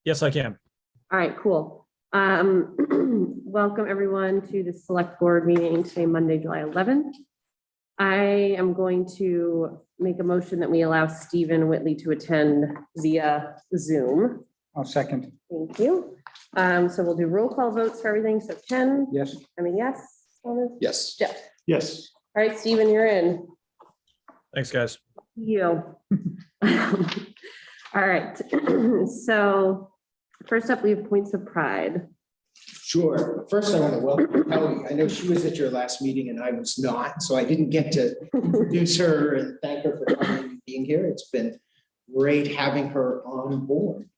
Yes, I can. All right, cool. Welcome everyone to the select board meeting today, Monday, July 11th. I am going to make a motion that we allow Stephen Whitley to attend via Zoom. I'll second. Thank you. So we'll do roll call votes for everything. So Ken? Yes. I mean, yes. Thomas? Yes. Jeff? Yes. All right, Stephen, you're in. Thanks, guys. You. All right. So first up, we have points of pride. Sure. First, I want to welcome Kelly. I know she was at your last meeting and I was not, so I didn't get to introduce her and thank her for coming and being here. It's been great having her on board.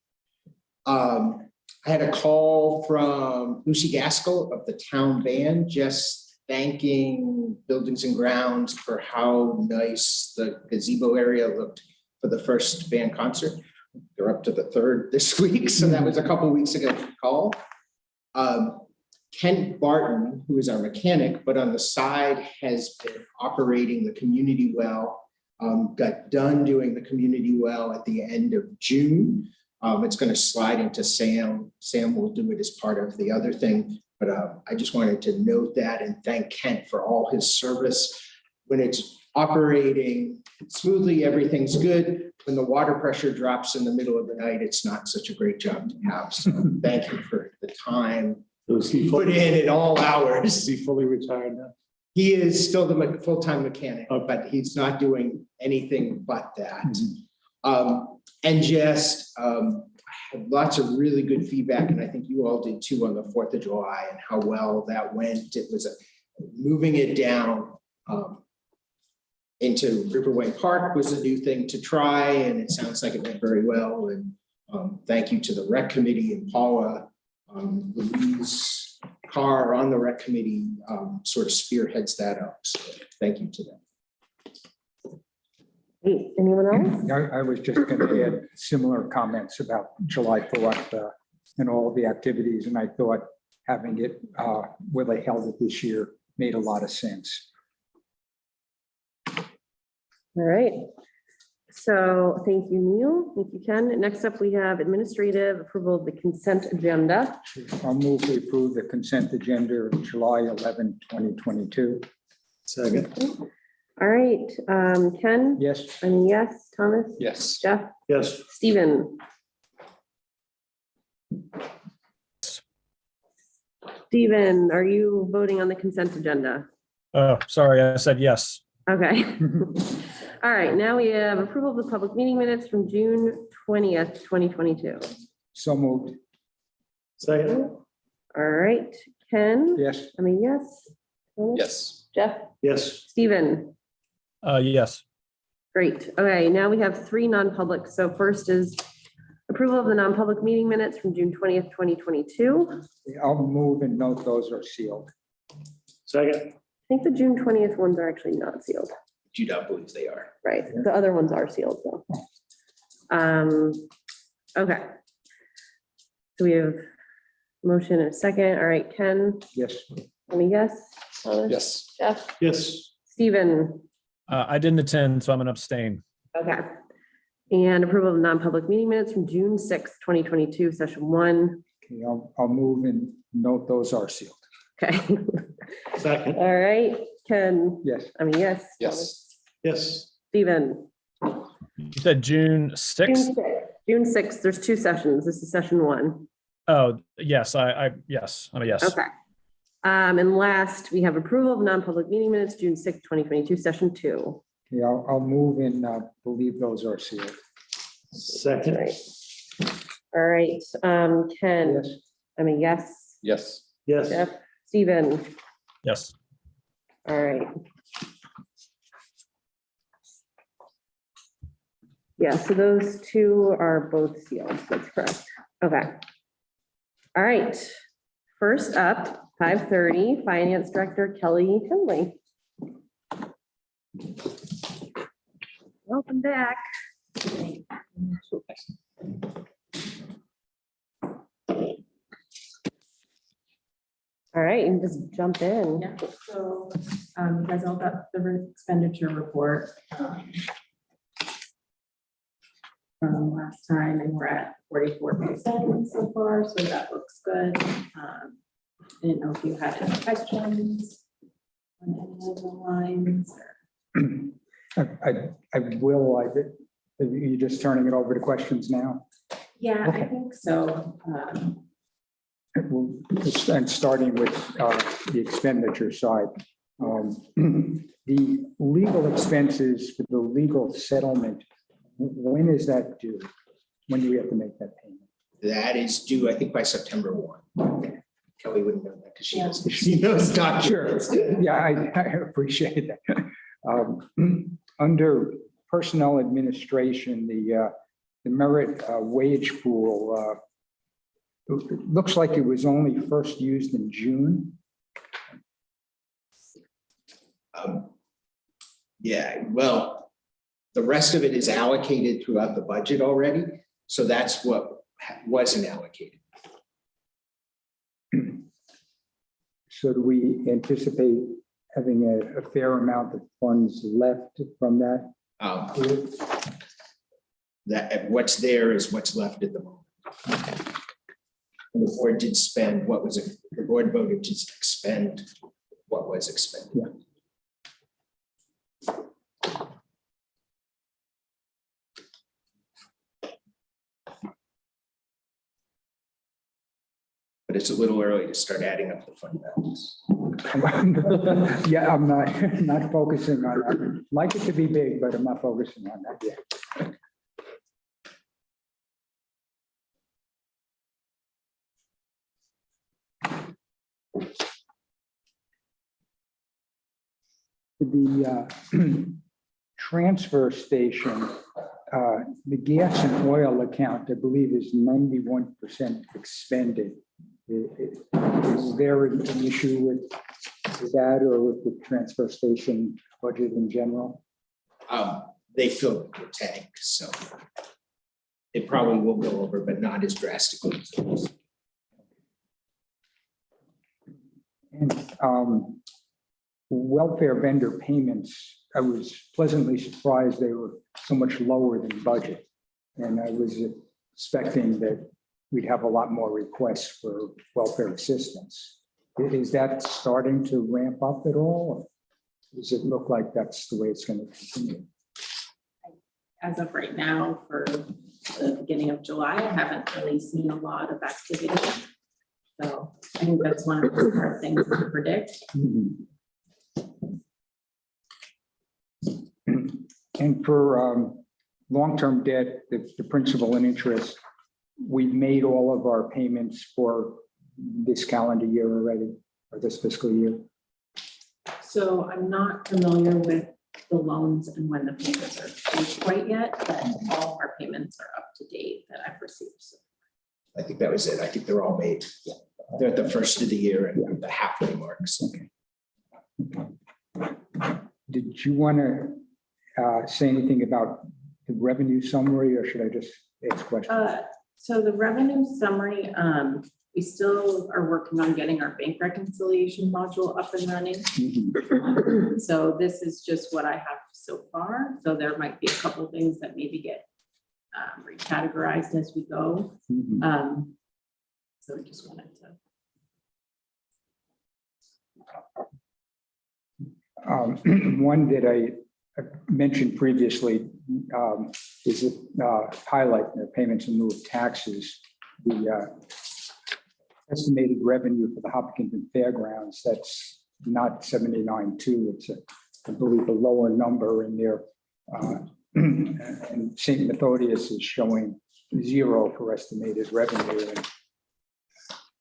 I had a call from Lucy Gaskell of the town band, just thanking Buildings and Grounds for how nice the gazebo area looked for the first band concert. They're up to the third this week, so that was a couple weeks ago call. Ken Barton, who is our mechanic, but on the side has been operating the community well, got done doing the community well at the end of June. It's going to slide into Sam. Sam will do it as part of the other thing, but I just wanted to note that and thank Kent for all his service. When it's operating smoothly, everything's good. When the water pressure drops in the middle of the night, it's not such a great job to have. So thank you for the time put in at all hours. Is he fully retired now? He is still the full-time mechanic, but he's not doing anything but that. And just I had lots of really good feedback, and I think you all did too on the 4th of July and how well that went. It was moving it down into Riverway Park was a new thing to try, and it sounds like it went very well. And thank you to the rec committee and Paula. Louise Carr on the rec committee sort of spearheads that up. So thank you to them. Hey, anyone else? I was just going to add similar comments about July 4th and all the activities. And I thought having it where they held it this year made a lot of sense. All right. So thank you, Neil. Thank you, Ken. Next up, we have administrative approval of the consent agenda. I'll move to approve the consent agenda of July 11, 2022. Second. All right, Ken? Yes. I mean, yes. Thomas? Yes. Jeff? Yes. Stephen? Stephen, are you voting on the consent agenda? Oh, sorry, I said yes. Okay. All right, now we have approval of the public meeting minutes from June 20th, 2022. So moved. Second. All right, Ken? Yes. I mean, yes. Thomas? Yes. Jeff? Yes. Stephen? Yes. Great. Okay, now we have 3 non-publics. So first is approval of the non-public meeting minutes from June 20th, 2022. I'll move and note those are sealed. Second. I think the June 20th ones are actually not sealed. GDOT believes they are. Right, the other ones are sealed though. Okay. So we have motion and a second. All right, Ken, Yes. let me guess. Thomas? Yes. Jeff, Yes. Stephen, I didn't attend, so I'm going to abstain. okay. And approval of non-public meeting minutes from June 6th, 2022, session 1. Okay, I'll move and note those are sealed. Okay. Second. All right, Ken, Yes. I mean, yes. Yes. Yes. Stephen. You said June 6th? June 6th, there's 2 sessions. This is session 1. Oh, yes, yes, I'm a yes. Okay. And last, we have approval of non-public meeting minutes, June 6th, 2022, session 2. Yeah, I'll move and believe those are sealed. Second. All right, Ken, Yes. I mean, yes. Yes. Yes. Jeff, Stephen, Yes. all right. Yeah, so those 2 are both sealed, that's correct. Okay. All right, first up, 5:30, Finance Director Kelly Finley. Welcome back. All right, you can just jump in. Yeah, so you guys all got the expenditure report. from last time, and we're at 44% so far, so that looks good. I didn't know if you had any questions on any of the lines. I will, you're just turning it over to questions now? Yeah, I Okay. think so. And starting with the expenditure side. The legal expenses for the legal settlement, when is that due? When do we have to make that payment? That is due, I think, by September 1. Kelly wouldn't know that because Yeah. she knows documents. Yeah, I appreciate that. Under personnel administration, the merit wage pool, it looks like it was only first used in June. Yeah, well, the rest of it is allocated throughout the budget already. So that's what wasn't allocated. So do we anticipate having a fair amount of funds left from that? That what's there is what's left at the moment. And the board did spend what was, the board voted to expend what was expended. Yeah. But it's a little early to start adding up the fund balance. Yeah, I'm not focusing on that. Like it to be big, but I'm not focusing on that yet. The transfer station, the gas and oil account, I believe, is 91% expended. Is there an issue with that or with the transfer station budget in general? They filled the tank, so it probably will go over, but not as drastically. And welfare vendor payments, I was pleasantly surprised they were so much lower than budget. And I was expecting that we'd have a lot more requests for welfare assistance. Is that starting to ramp up at all? Or does it look like that's the way it's going to continue? As of right now, for the beginning of July, I haven't really seen a lot of activity. So I think that's one of the hard things to predict. And for long-term debt, the principal and interest, we've made all of our payments for this calendar year already, or this fiscal year. So I'm not familiar with the loans and when the payments are due quite yet, but all of our payments are up to date that I've received. So I think that was it. I think they're all made. They're at the first of the year and the halfway marks. Did you want to say anything about the revenue summary, or should I just ask questions? So the revenue summary, we still are working on getting our bank reconciliation module up and running. Mhm. So this is just what I have so far. So there might be a couple of things that maybe get recategorized as we go. Mhm. So I just wanted to. One that I mentioned previously is highlight the payments in lieu of taxes. The estimated revenue for the Hopkinton Fairgrounds, that's not 79.2. It's I believe a lower number in there. And St. Methodius is showing 0 for estimated revenue.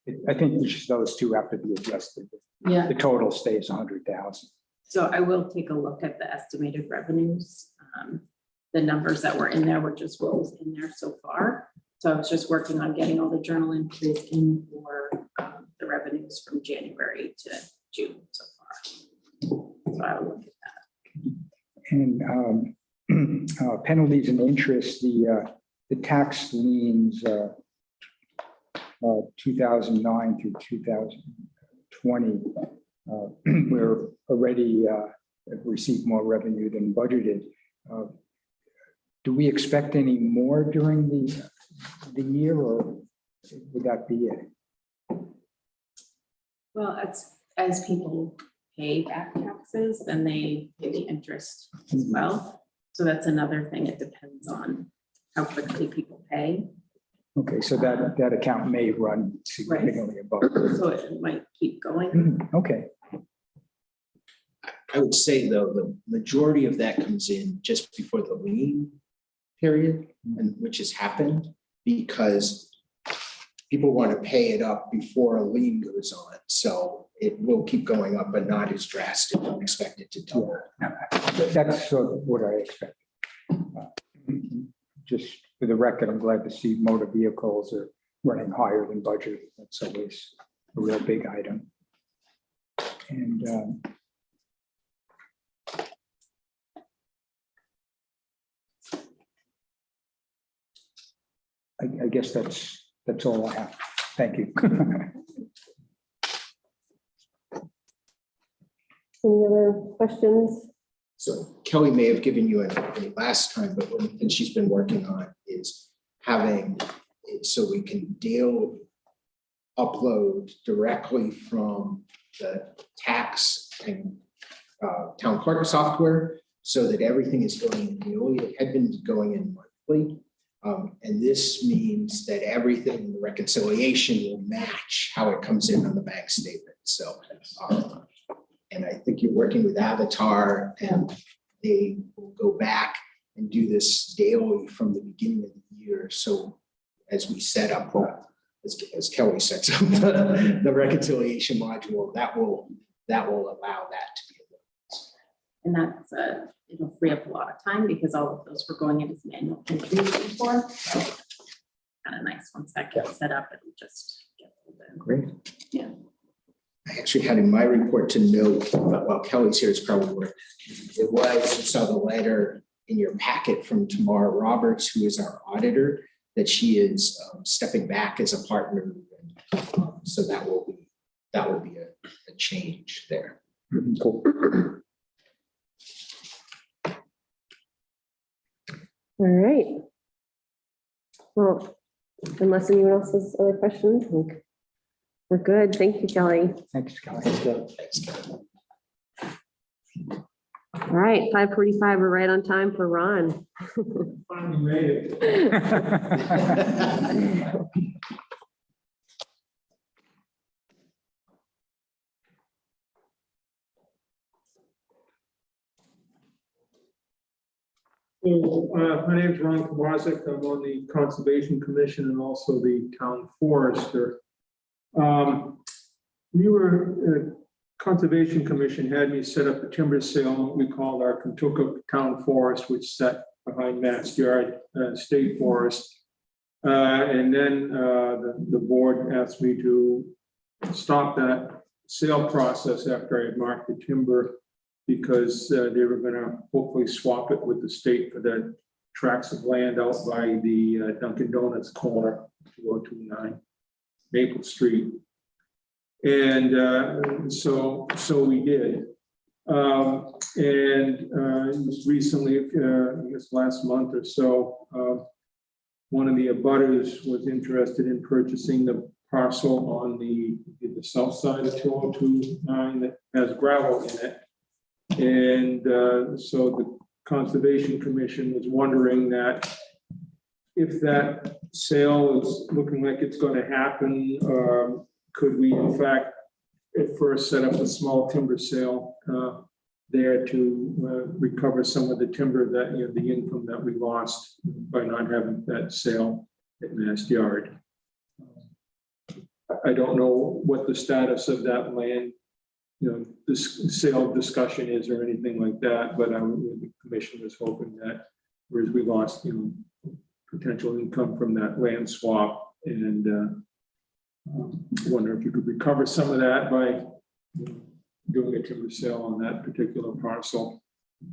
And I think just those two have to be adjusted. Yeah. The total stays 100,000. So I will take a look at the estimated revenues. The numbers that were in there were just what was in there so far. So I was just working on getting all the journal entries in for the revenues from January to June so far. So I will look at that. And penalties and interest, the tax liens 2009 through 2020, we're already have received more revenue than budgeted. do we expect any more during the year, or would that be it? Well, as people pay back taxes, then they pay the interest as well. So that's another thing. It depends on how quickly people pay. Okay, so that account may run significantly above. So it might keep going. Okay, I would say though, the majority of that comes in just before the lien period, and which has happened because people want to pay it up before a lien goes on. So it will keep going up, but not as drastic. I expect it to double. that's sort of what I expected. Just for the record, I'm glad to see motor vehicles are running higher than budget. That's always a real big item. And I guess that's all I have. Thank you. Any other questions? So Kelly may have given you an update last time, but one thing she's been working on is having it so we can daily upload directly from the tax and town clerk software so that everything is going in daily. It had been going in monthly. And this means that everything in the reconciliation will match how it comes in on the bank statement. So, and I think you're working with Avatar, and they will go back and do this daily from the beginning of the year. So as we set up, as Kelly sets up the reconciliation module, that will allow that to be. And that's, it'll free up a lot of time because all of those were going in as manual entries before. So kind of nice once that gets set up, it'll just get a little bit. Great. Yeah. I actually had in my report to note, but while Kelly's here, it's probably worth it. You saw the letter in your packet from Tamara Roberts, who is our auditor, that she is stepping back as a partner. So that will be a change there. Cool. All right. Well, unless anyone else has other questions, I think we're good. Thank you, Kelly. Thanks, Kelly. Thanks, Kelly. All right, 5:45, we're right on time for Ron. Finally made it. So, my name is Ron Kowalczyk. I'm on the Conservation Commission and also the Town Forester. Conservation Commission had me set up a timber sale we called our Kentucky Town Forest, which sat behind Mass Yard State Forest. And then the board asked me to stop that sale process after I had marked the timber, because they were going to hopefully swap it with the state for the tracts of land out by the Dunkin' Donuts corner, 2029 Maple Street. And so we did. Just recently, I guess last month or so, one of the abutters was interested in purchasing the parcel on the south side of 2029 that has gravel in it. And so the Conservation Commission was wondering that if that sale is looking like it's going to happen, could we in fact at first set up a small timber sale there to recover some of the timber that, the income that we lost by not having that sale at Mass Yard. I don't know what the status of that land, this sale discussion is or anything like that, but the commission was hoping that, whereas we lost, potential income from that land swap, and wonder if you could recover some of that by doing a timber sale on that particular parcel.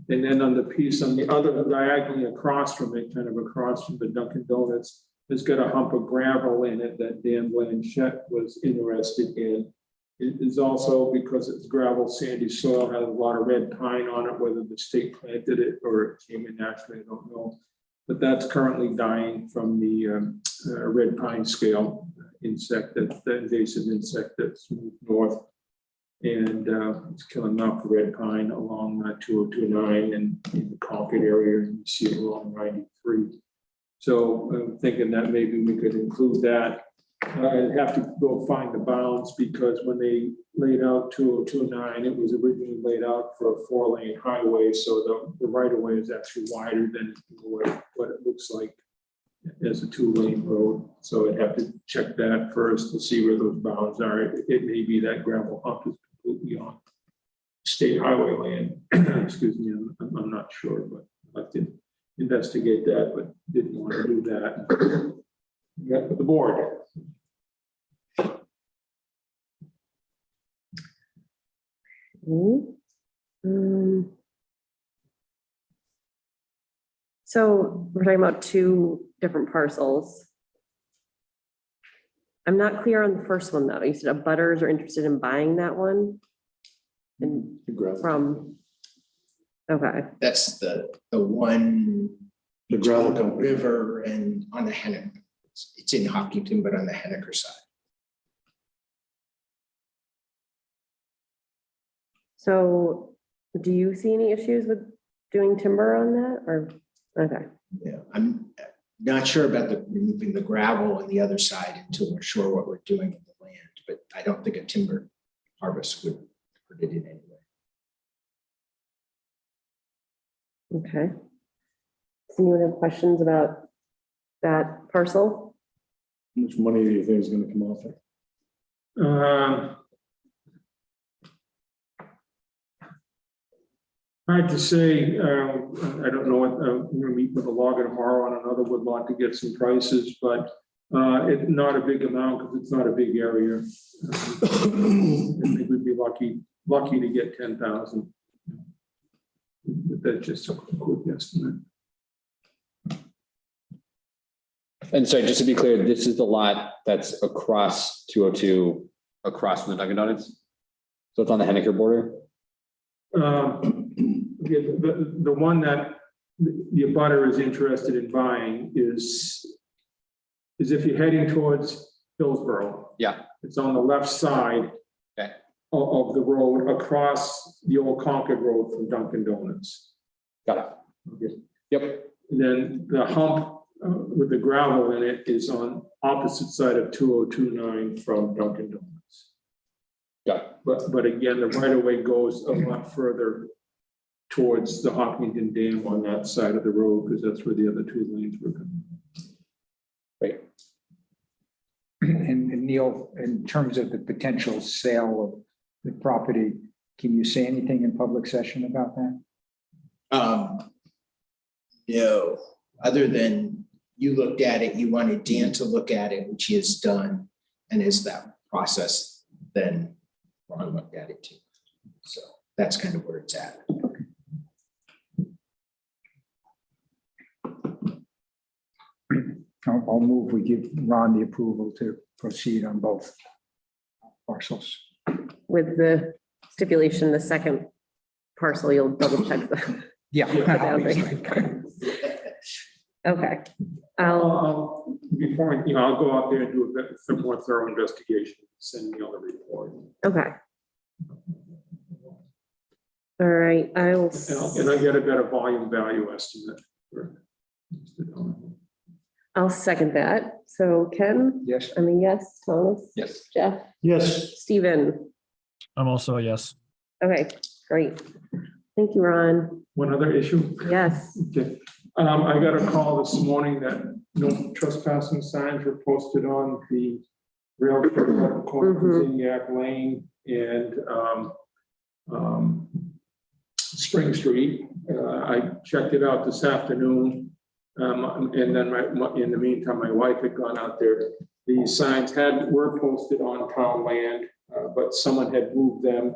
And then on the piece on the other diagonally across from it, kind of across from the Dunkin' Donuts, has got a hump of gravel in it that Dan Blanchett was interested in. It is also, because it's gravel, sandy soil, has a lot of red pine on it, whether the state planted it or it came in naturally, I don't know. but that's currently dying from the red pine scale insect, the invasive insect that's moved north. And it's killing off the red pine along 2029 and in the Concord area, and you see it along 93. So I'm thinking that maybe we could include that. I'd have to go find the bounds, because when they laid out 2029, it was originally laid out for a 4-lane highway. So the right of way is actually wider than what it looks like as a 2-lane road. So I'd have to check that first to see where those bounds are. It may be that gravel hump is completely on state highway land. Excuse me, I'm not sure, but I have to investigate that, but didn't want to do that. Got with the board. So we're talking about 2 different parcels. I'm not clear on the first one, though. You said abutters are interested in buying that one? And from, okay, That's the one. The gravel between the company. River and on the Henniker. It's in Hopkinton, but on the Henniker side. so do you see any issues with doing timber on that, or, okay, Yeah, I'm not sure about removing the gravel on the other side until we're sure what we're doing with the land, but I don't think a timber harvest would hurt it in any way. okay. Does anyone have questions about that parcel? How much money do you think is going to come off it? Hard to say. I don't know what, I'm going to meet with a logger tomorrow on another woodlot to get some prices, but it's not a big amount because it's not a big area. I think we'd be lucky to get 10,000. But that's just a quick estimate. And so just to be clear, this is the lot that's across 202, across from the Dunkin' Donuts? So it's on the Henniker border? Yeah, the one that the abutter is interested in buying is if you're heading towards Hillsborough. Yeah. It's on the left side. Okay. Of the road across the old Concord Road from Dunkin' Donuts. Got it. Okay. Yep. And then the hump with the gravel in it is on opposite side of 2029 from Dunkin' Donuts. Got it. But again, the right of way goes a lot further towards the Hopkinton Dam on that side of the road, because that's where the other 2 lanes were coming. Great. And Neil, in terms of the potential sale of the property, can you say anything in public session about that? No, other than you looked at it, you wanted Dan to look at it, which he has done. And as that process, then Ron looked at it too. So that's kind of where it's at. I'll move, we give Ron the approval to proceed on both parcels. With the stipulation, the second parcel, you'll double check the Yeah. boundary. Okay, Before, I'll go out there and do a more thorough investigation, send me all the report. okay. All right, I will. And I get a better volume value estimate. I'll second that. So Ken, Yes. I'm a yes, Thomas, Yes. Jeff, Yes. Stephen. I'm also a yes. Okay, great. Thank you, Ron. One other issue. Yes. Okay. I got a call this morning that no trespassing signs were posted on the rail trail at the corner of Zinniac Lane and Spring Street. I checked it out this afternoon. And then in the meantime, my wife had gone out there. The signs were posted on town land, but someone had moved them.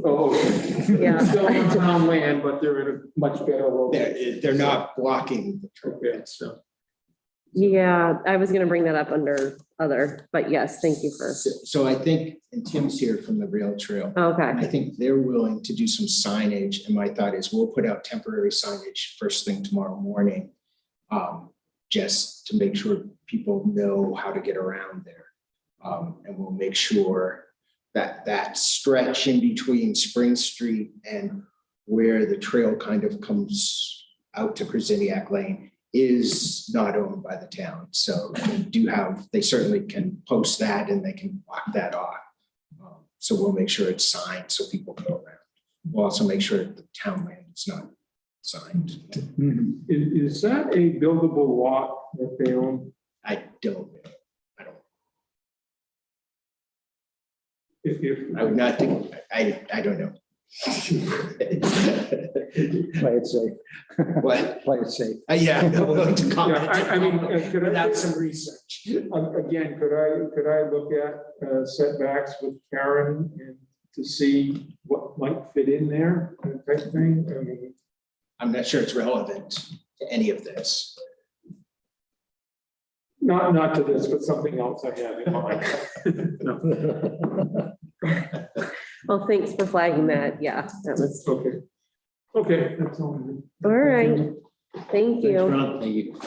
Oh, Yeah. still on town land, but they're in a much better location. They're not blocking the trail. Okay, so Yeah, I was gonna bring that up under other, but yes, thank you for, So I think, and Tim's here from the rail trail. okay. I think they're willing to do some signage, and my thought is we'll put out temporary signage first thing tomorrow morning. Just to make sure people know how to get around there. And we'll make sure that that stretch in between Spring Street and where the trail kind of comes out to Krasinyak Lane is not owned by the town. So they certainly can post that and they can block that off. So we'll make sure it's signed so people go around. We'll also make sure that the town land is not signed. Is that a buildable lot that they own? I don't know. If, I would not think, I don't know. Play it safe. What? Play it safe. Yeah, I'm not willing to comment. Yeah, I mean, could I- Without some research. again, could I look at setbacks with Karen and to see what might fit in there, type of thing? I mean, I'm not sure it's relevant to any of this. not to this, but something else I have in mind. No. Well, thanks for flagging that. Yeah, that was, Okay, that's all. I need. all right. Thank you. Thank you.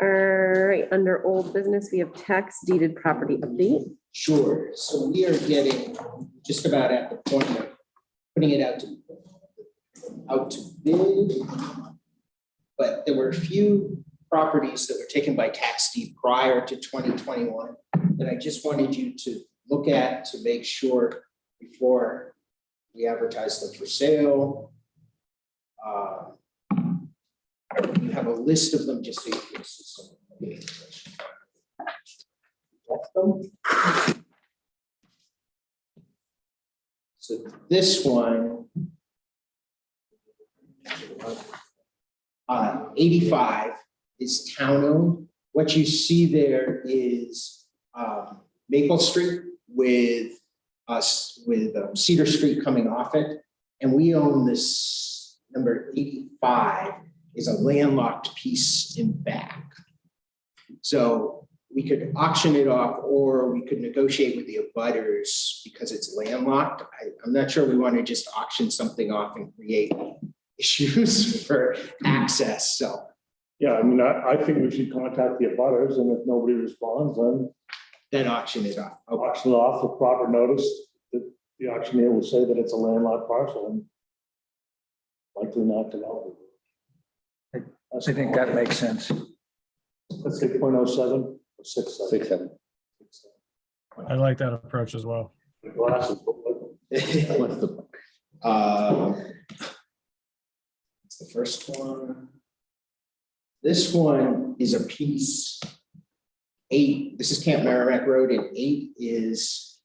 All right, under old business, we have tax deeded property update. Sure, so we are getting just about at the point of putting it out to bid. But there were a few properties that were taken by tax deed prior to 2021 that I just wanted you to look at to make sure before we advertise them for sale. You have a list of them just so you can see some of the information. So this one, 85 is town-owned. What you see there is Maple Street with Cedar Street coming off it. And we own this number 85 is a landlocked piece in back. So we could auction it off or we could negotiate with the abutters because it's landlocked. I'm not sure we want to just auction something off and create issues for access, so. Yeah, I mean, I think we should contact the abutters, and if nobody responds, then Auction it off. Okay. auction it off with proper notice that the auctioneer will say that it's a landlocked parcel and likely not developed. I think that makes sense. Let's say 0.07 or 6.7. 6.7. I like that approach as well. Glasses. What's the? It's the first one. This one is a piece 8. This is Camp Merrimack Road, and 8 is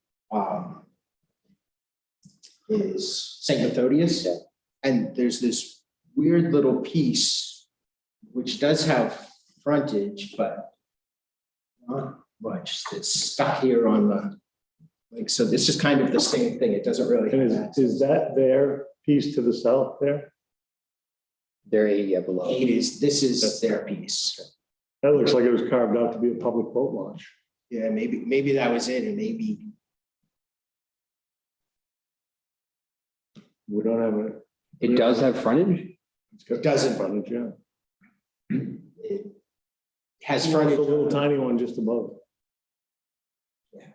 St. Methodius. And there's this weird little piece which does have frontage, but not much. It's stuck here on the, so this is kind of the same thing. It doesn't really. And have is that their piece to the south there? They're 80 below. 8 is, this is their piece. That looks like it was carved out to be a public boat launch. Yeah, maybe that was it, and maybe. We don't have a. It does have frontage? It's got It doesn't. frontage, yeah. It has There's frontage. a little tiny one just above. Yeah.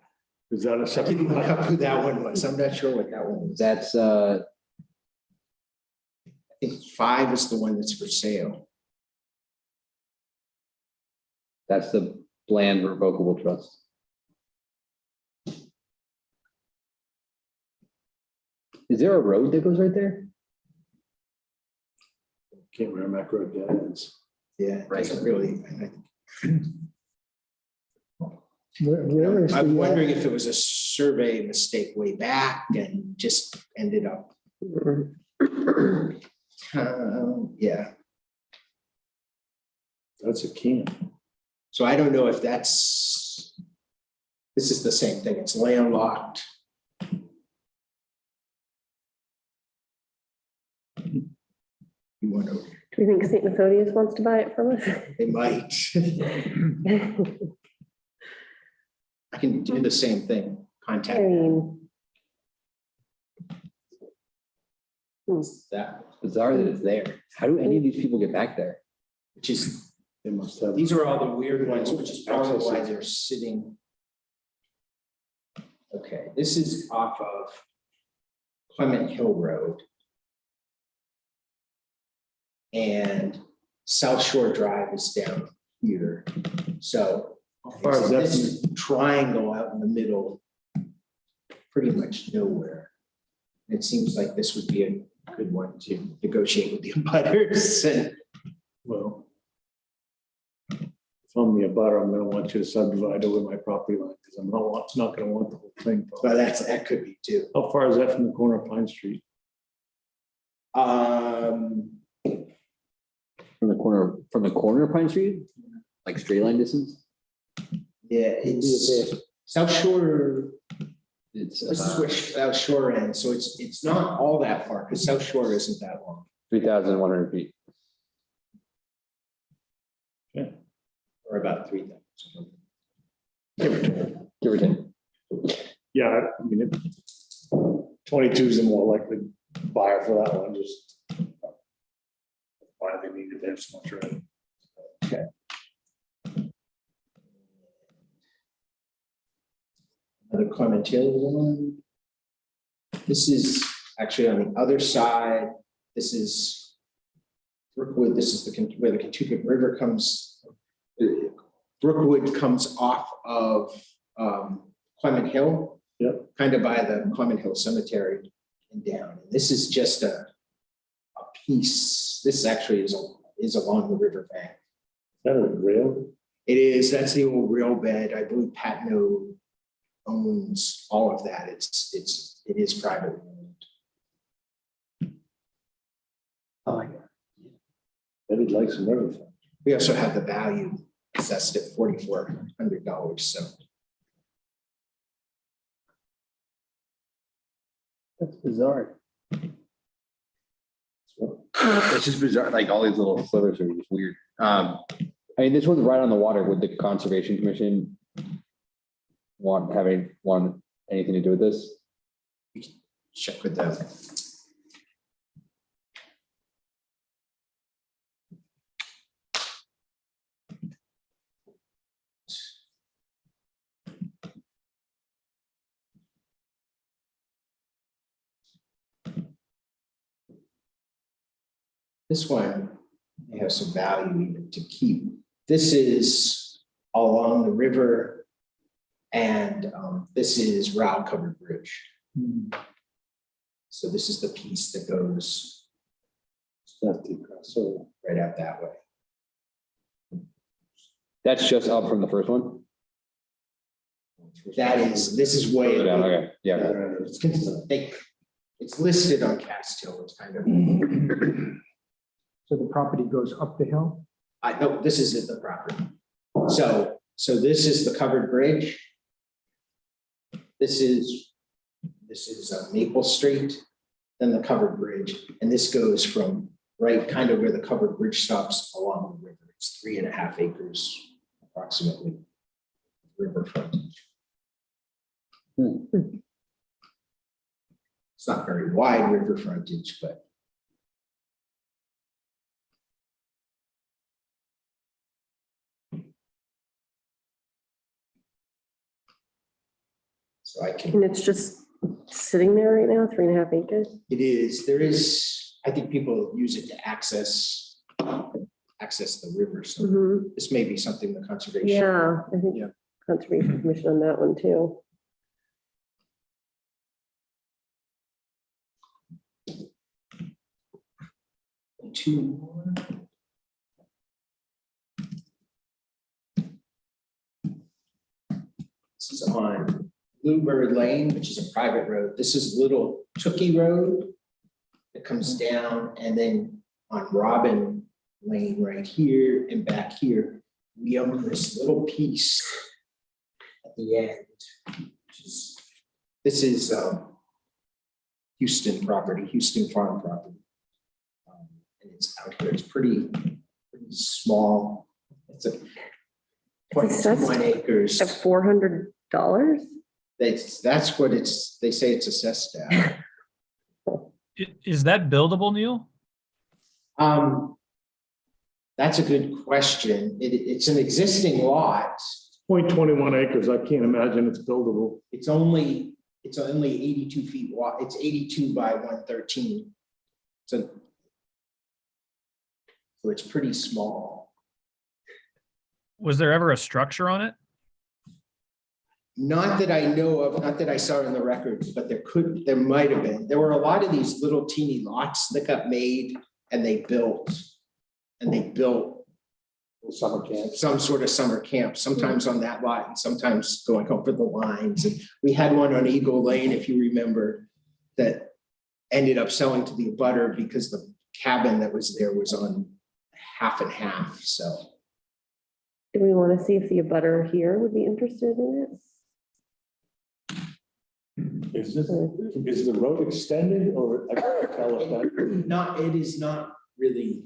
Is that a I separate? didn't look up who that one was. I'm not sure what that one was. That's, I think 5 is the one that's for sale. that's the Bland Revocable Trust. Is there a road that goes right there? Can't remember that road, yeah, it's. Yeah, it doesn't really. Where is I'm the, wondering if it was a survey mistake way back and just ended up. Yeah, That's a can. so I don't know if that's. This is the same thing. It's landlocked. You want to, Do you think St. Methodius wants to buy it from us? They might. I can do the same thing, I contact them. mean. That, It's bizarre that it's there. How do any of these people get back there? which is, They must have. these are all the weird ones, which is probably why they're sitting. Okay, this is off of Clement Hill Road. And South Shore Drive is down here. So How far is that this triangle out in the middle, pretty much nowhere. It seems like this would be a good one to negotiate with the abutters and Well, if I'm the abutter, I'm gonna want you to subdivide over my property line, because I'm not gonna want the whole thing. well, that could be too. How far is that from the corner of Pine Street? From the corner of Pine Street? Like straight line distance? Yeah, it's South Shore, It's this is where South Shore ends, so it's not all that far, because South Shore isn't that long. 3,100 feet. Or about 3,000. Give or take. Yeah, I mean, 22 is the more likely buyer for that one, just why they needed to have so much room. Another Clement Hill one. This is actually on the other side. This is Brookwood. This is where the Kentucky River comes. Brookwood comes off of Clement Hill. Yep. Kind of by the Clement Hill Cemetery and down. This is just a piece. This actually is along the river bank. Is that a rail? It is, that's the old rail bed. I believe Patno owns all of that. It is privately owned. Oh my God. Bet he'd like some riverfront. We also have the value assessed at $4,400, so. That's bizarre. It's just bizarre, like all these little slivers are just weird. I mean, this one's right on the water. Would the Conservation Commission want anything to do with this? We can check with them. This one has some value even to keep. This is along the river, and this is Rowell Covered Bridge. So this is the piece that goes So right out that way. That's just up from the first one? This is way. Down, okay, yeah. It's listed on Cast Hill. It's kind of. So the property goes up the hill? I know this isn't the property. So this is the covered bridge. This is Maple Street, then the covered bridge, and this goes from right kind of where the covered bridge stops along the river. It's 3.5 acres approximately. Riverfront. It's not very wide river frontage, but. So I can. And it's just sitting there right now, 3.5 acres? It is, there is, I think people use it to access the river, so Mhm. this may be something the conservation. Yeah, I think Yeah. Conservation Commission on that one too. Two more. This is on Bluebird Lane, which is a private road. This is Little Tookie Road that comes down, and then on Robin Lane right here and back here, we own this little piece at the end. This is Houston property, Houston farm property. And It's out here. It's pretty small. It's a assessed 0.21 acres. At $400? That's what they say it's assessed at. Is that buildable, Neil? That's a good question. It's an existing lot. 0.21 acres, I can't imagine it's buildable. It's only 82 feet wide. It's 82 by 113. So it's pretty small. Was there ever a structure on it? Not that I know of, not that I saw in the records, but there might have been. There were a lot of these little teeny lots that got made and they built Summer camp. some sort of summer camp, sometimes on that lot and sometimes going over the lines. And we had one on Eagle Lane, if you remember, that ended up selling to the abutter because the cabin that was there was on half and half, so. Do we want to see if the abutter here would be interested in it? Is the road extended or I can't tell if that? It is not really,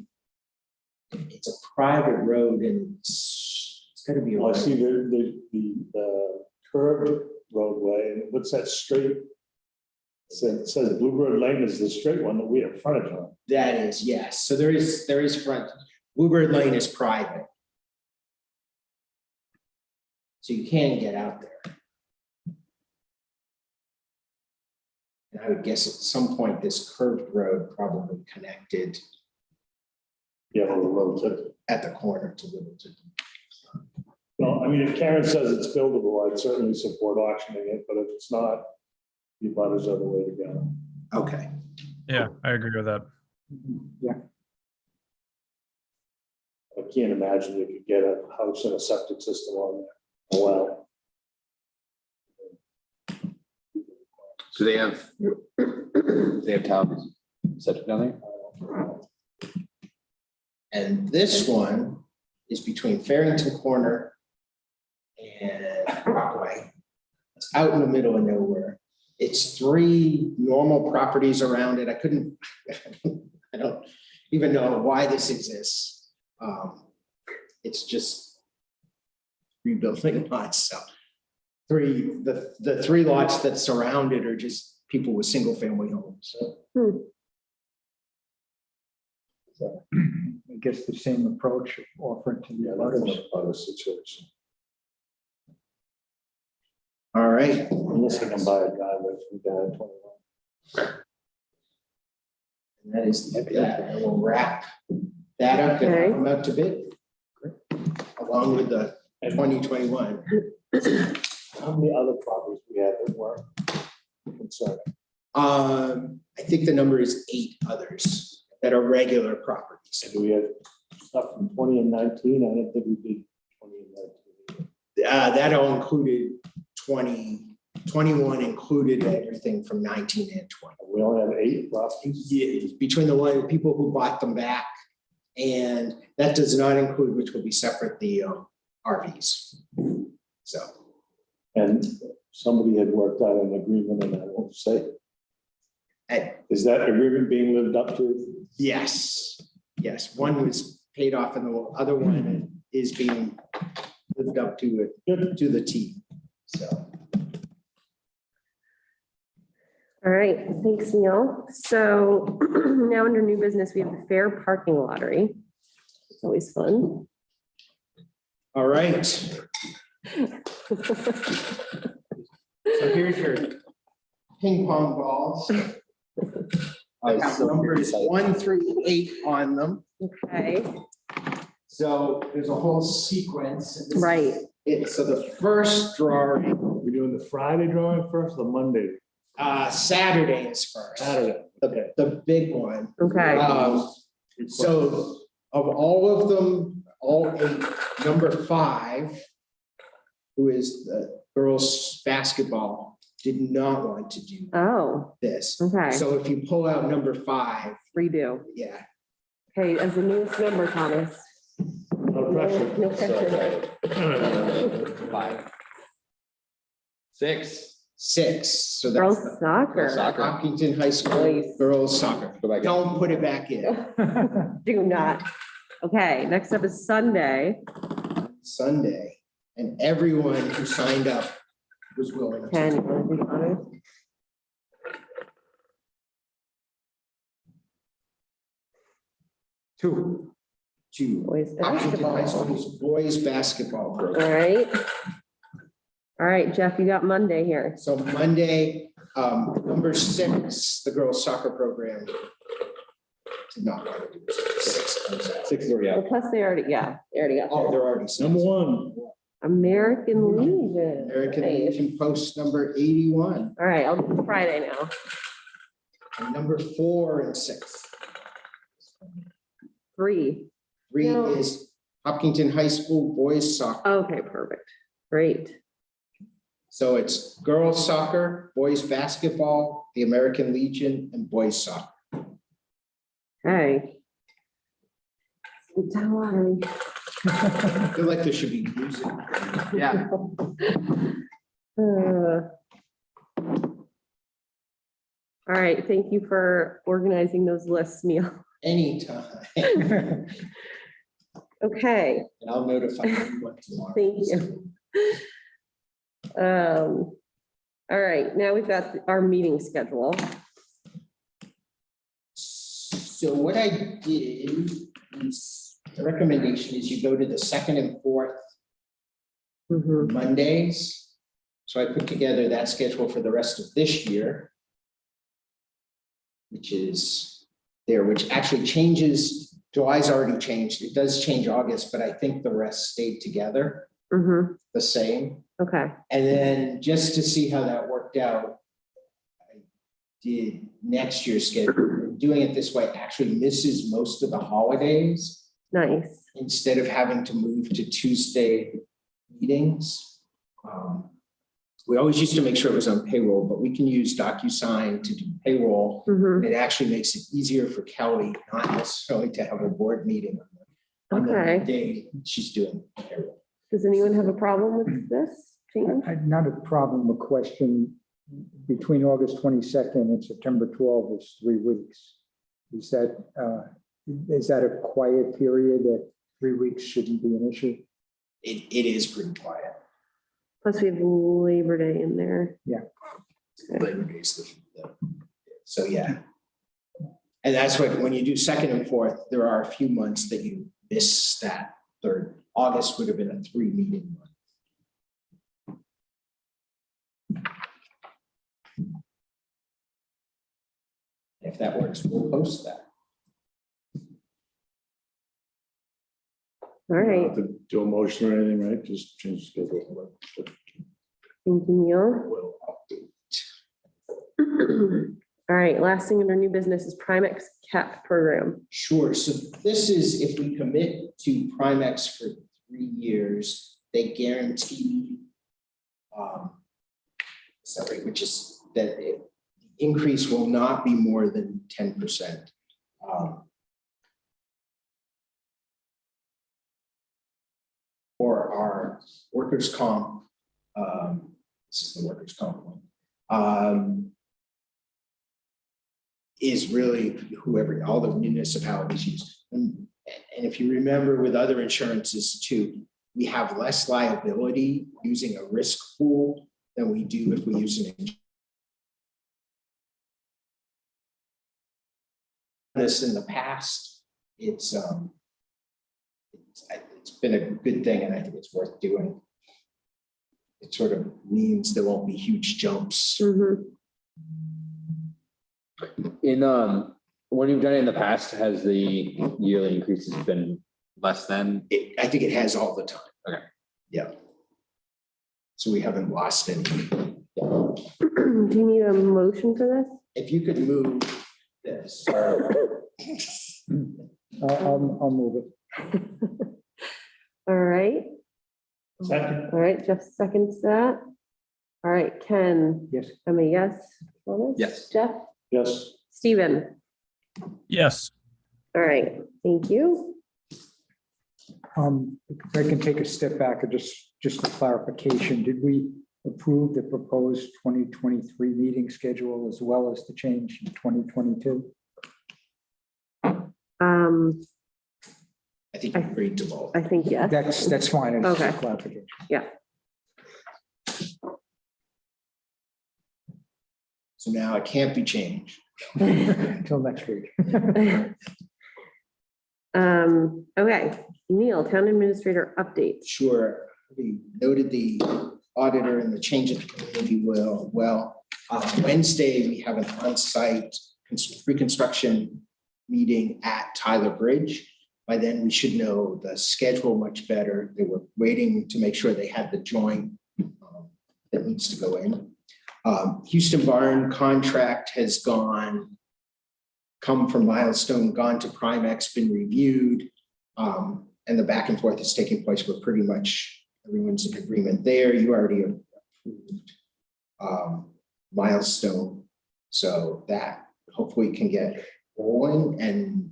it's a private road and it's gotta be. a Well, I see the curved roadway, and what's that straight? It says Bluebird Lane is the straight one that we have frontage on. That is, yes. So there is front. Bluebird Lane is private. So you can get out there. And I would guess at some point this curved road probably connected Yeah, well, the road too. at the corner to Littleton. Well, I mean, if Karen says it's buildable, I'd certainly support auctioning it, but if it's not, the butters are the way to go. Okay. Yeah, I agree with that. Yeah, I can't imagine you could get a house and a septic system on there. Wow. So they have towers set down there? And this one is between Farrington Corner and Brockway. It's out in the middle of nowhere. It's 3 normal properties around it. I don't even know why this exists. It's just rebuilding lots, so. The 3 lots that surround it are just people with single family homes. so I guess the same approach of offering to the Yeah, that's others. a butter situation. All right. Unless you can buy a driveway from guy 21. And that is that. And we'll wrap that up and Okay. come out to bid. Along with the 2021. How many other properties we had that weren't concerned? I think the number is 8 others that are regular properties. Do we have stuff from 20 and 19? I don't think we did 20 and 19. That all included 20, 21 included everything from 19 and 20. We only have 8 properties. Yeah, between the people who bought them back, and that does not include, which will be separate, the RVs. So. And somebody had worked out an agreement, and I won't say. And Is that agreement being lived up to? yes, one was paid off and the other one is being lived up to it, to the T. So. All right, thanks, Neil. So now under new business, we have the fair parking lottery. It's always fun. All right. So here's your ping pong balls. I have numbers 1 through 8 on them. Okay, So there's a whole sequence. and this is right. it. So the first drawing, We're doing the Friday drawing first, or the Monday? Saturday is first. Saturday. The big one. Okay, So of all of them, all 8, number 5, who is the girls' basketball, did not want to do oh, this. okay, So if you pull out number 5, redo. yeah, Okay, as the newest member, Thomas. No pressure. No pressure. 5, 6, 6, so Girls that's the soccer. Soccer. Hopkinton High School Nice. girls soccer. Go back. Don't put it back in. Do not. Okay, next up is Sunday. Sunday, and everyone who signed up was willing Ken, to. you want to do the honors? Two. To Boys Hopkinton High basketball. School's boys basketball All program. right. All right, Jeff, you got Monday here. So Monday, number 6, the girls soccer program did not want to do it. 6 comes out. 6 already Well, out. plus they already got Oh, there. they're already. Number 1. American Legion. American Nice. Legion Post number 81, All right, I'll do Friday now. and number 4 and 6. 3. 3 No. is Hopkinton High School boys soccer. Okay, perfect. Great. So it's girls soccer, boys basketball, the American Legion, and boys soccer. Okay. Good time lottery. I feel like there should be music. Yeah. All right, thank you for organizing those lists, Neil. Anytime. And Okay, I'll notify you what tomorrow. thank you. All right, now we've got our meeting schedule. So what I did is, the recommendation is you go to the 2nd and 4th Mhm. Mondays. So I put together that schedule for the rest of this year, which is there, which actually changes. July's already changed. It does change August, but I think the rest stayed together Mhm. the same. Okay, And then just to see how that worked out, I did next year's schedule. Doing it this way actually misses most of the holidays nice. instead of having to move to Tuesday meetings. We always used to make sure it was on payroll, but we can use DocuSign to do payroll. Mhm. It actually makes it easier for Kelly, not necessarily to have a board meeting on the Okay. day she's doing payroll. Does anyone have a problem with this change? Not a problem, a question. Between August 22nd and September 12th is 3 weeks. Is that a quiet period that 3 weeks shouldn't be an issue? It is pretty quiet. Plus we have Labor Day in there. Labor Day's so yeah. And that's what, when you do 2nd and 4th, there are a few months that you miss that third. August would have been a 3 meeting month. If that works, we'll post that. All right, Do a motion or anything, right? Just change the schedule. thank you, Neil. We'll update. All right, last thing under new business is Primex CAP program. Sure, so this is if we commit to Primex for 3 years, they guarantee salary, which is that the increase will not be more than 10%. For our workers' comp, this is the workers' comp one. Is really whoever, all the municipalities use. And if you remember with other insurances too, we have less liability using a risk pool than we do if we use an this in the past. It's been a good thing, and I think it's worth doing. It sort of means there won't be huge jumps. Mhm. In, when you've done it in the past, has the yearly increases been less than? I think it has all the time. Okay. Yeah. So we haven't lost any. Do you need a motion for this? If you could move this. I'll move it. All right, Second. all right, Jeff seconds that. All right, Ken, Yes. I'm a yes. Thomas? Yes. Jeff, Yes. Stephen, Yes. all right, thank you. If I can take a step back, or just a clarification, did we approve the proposed 2023 meeting schedule as well as the change in 2022? I think you agreed to both. I think yes. That's fine. It's just a Okay. clarification. So now it can't be changed. Until next week. Okay, Neil, town administrator updates. Sure, we noted the auditor and the change of the community well. Wednesday, we have an on-site reconstruction meeting at Tyler Bridge. By then, we should know the schedule much better. They were waiting to make sure they had the joint that needs to go in. Houston Barn contract has come from Milestone, gone to Primex, been reviewed. And the back and forth is taking place where pretty much everyone's in agreement there. You already approved Milestone. So that hopefully can get rolling. And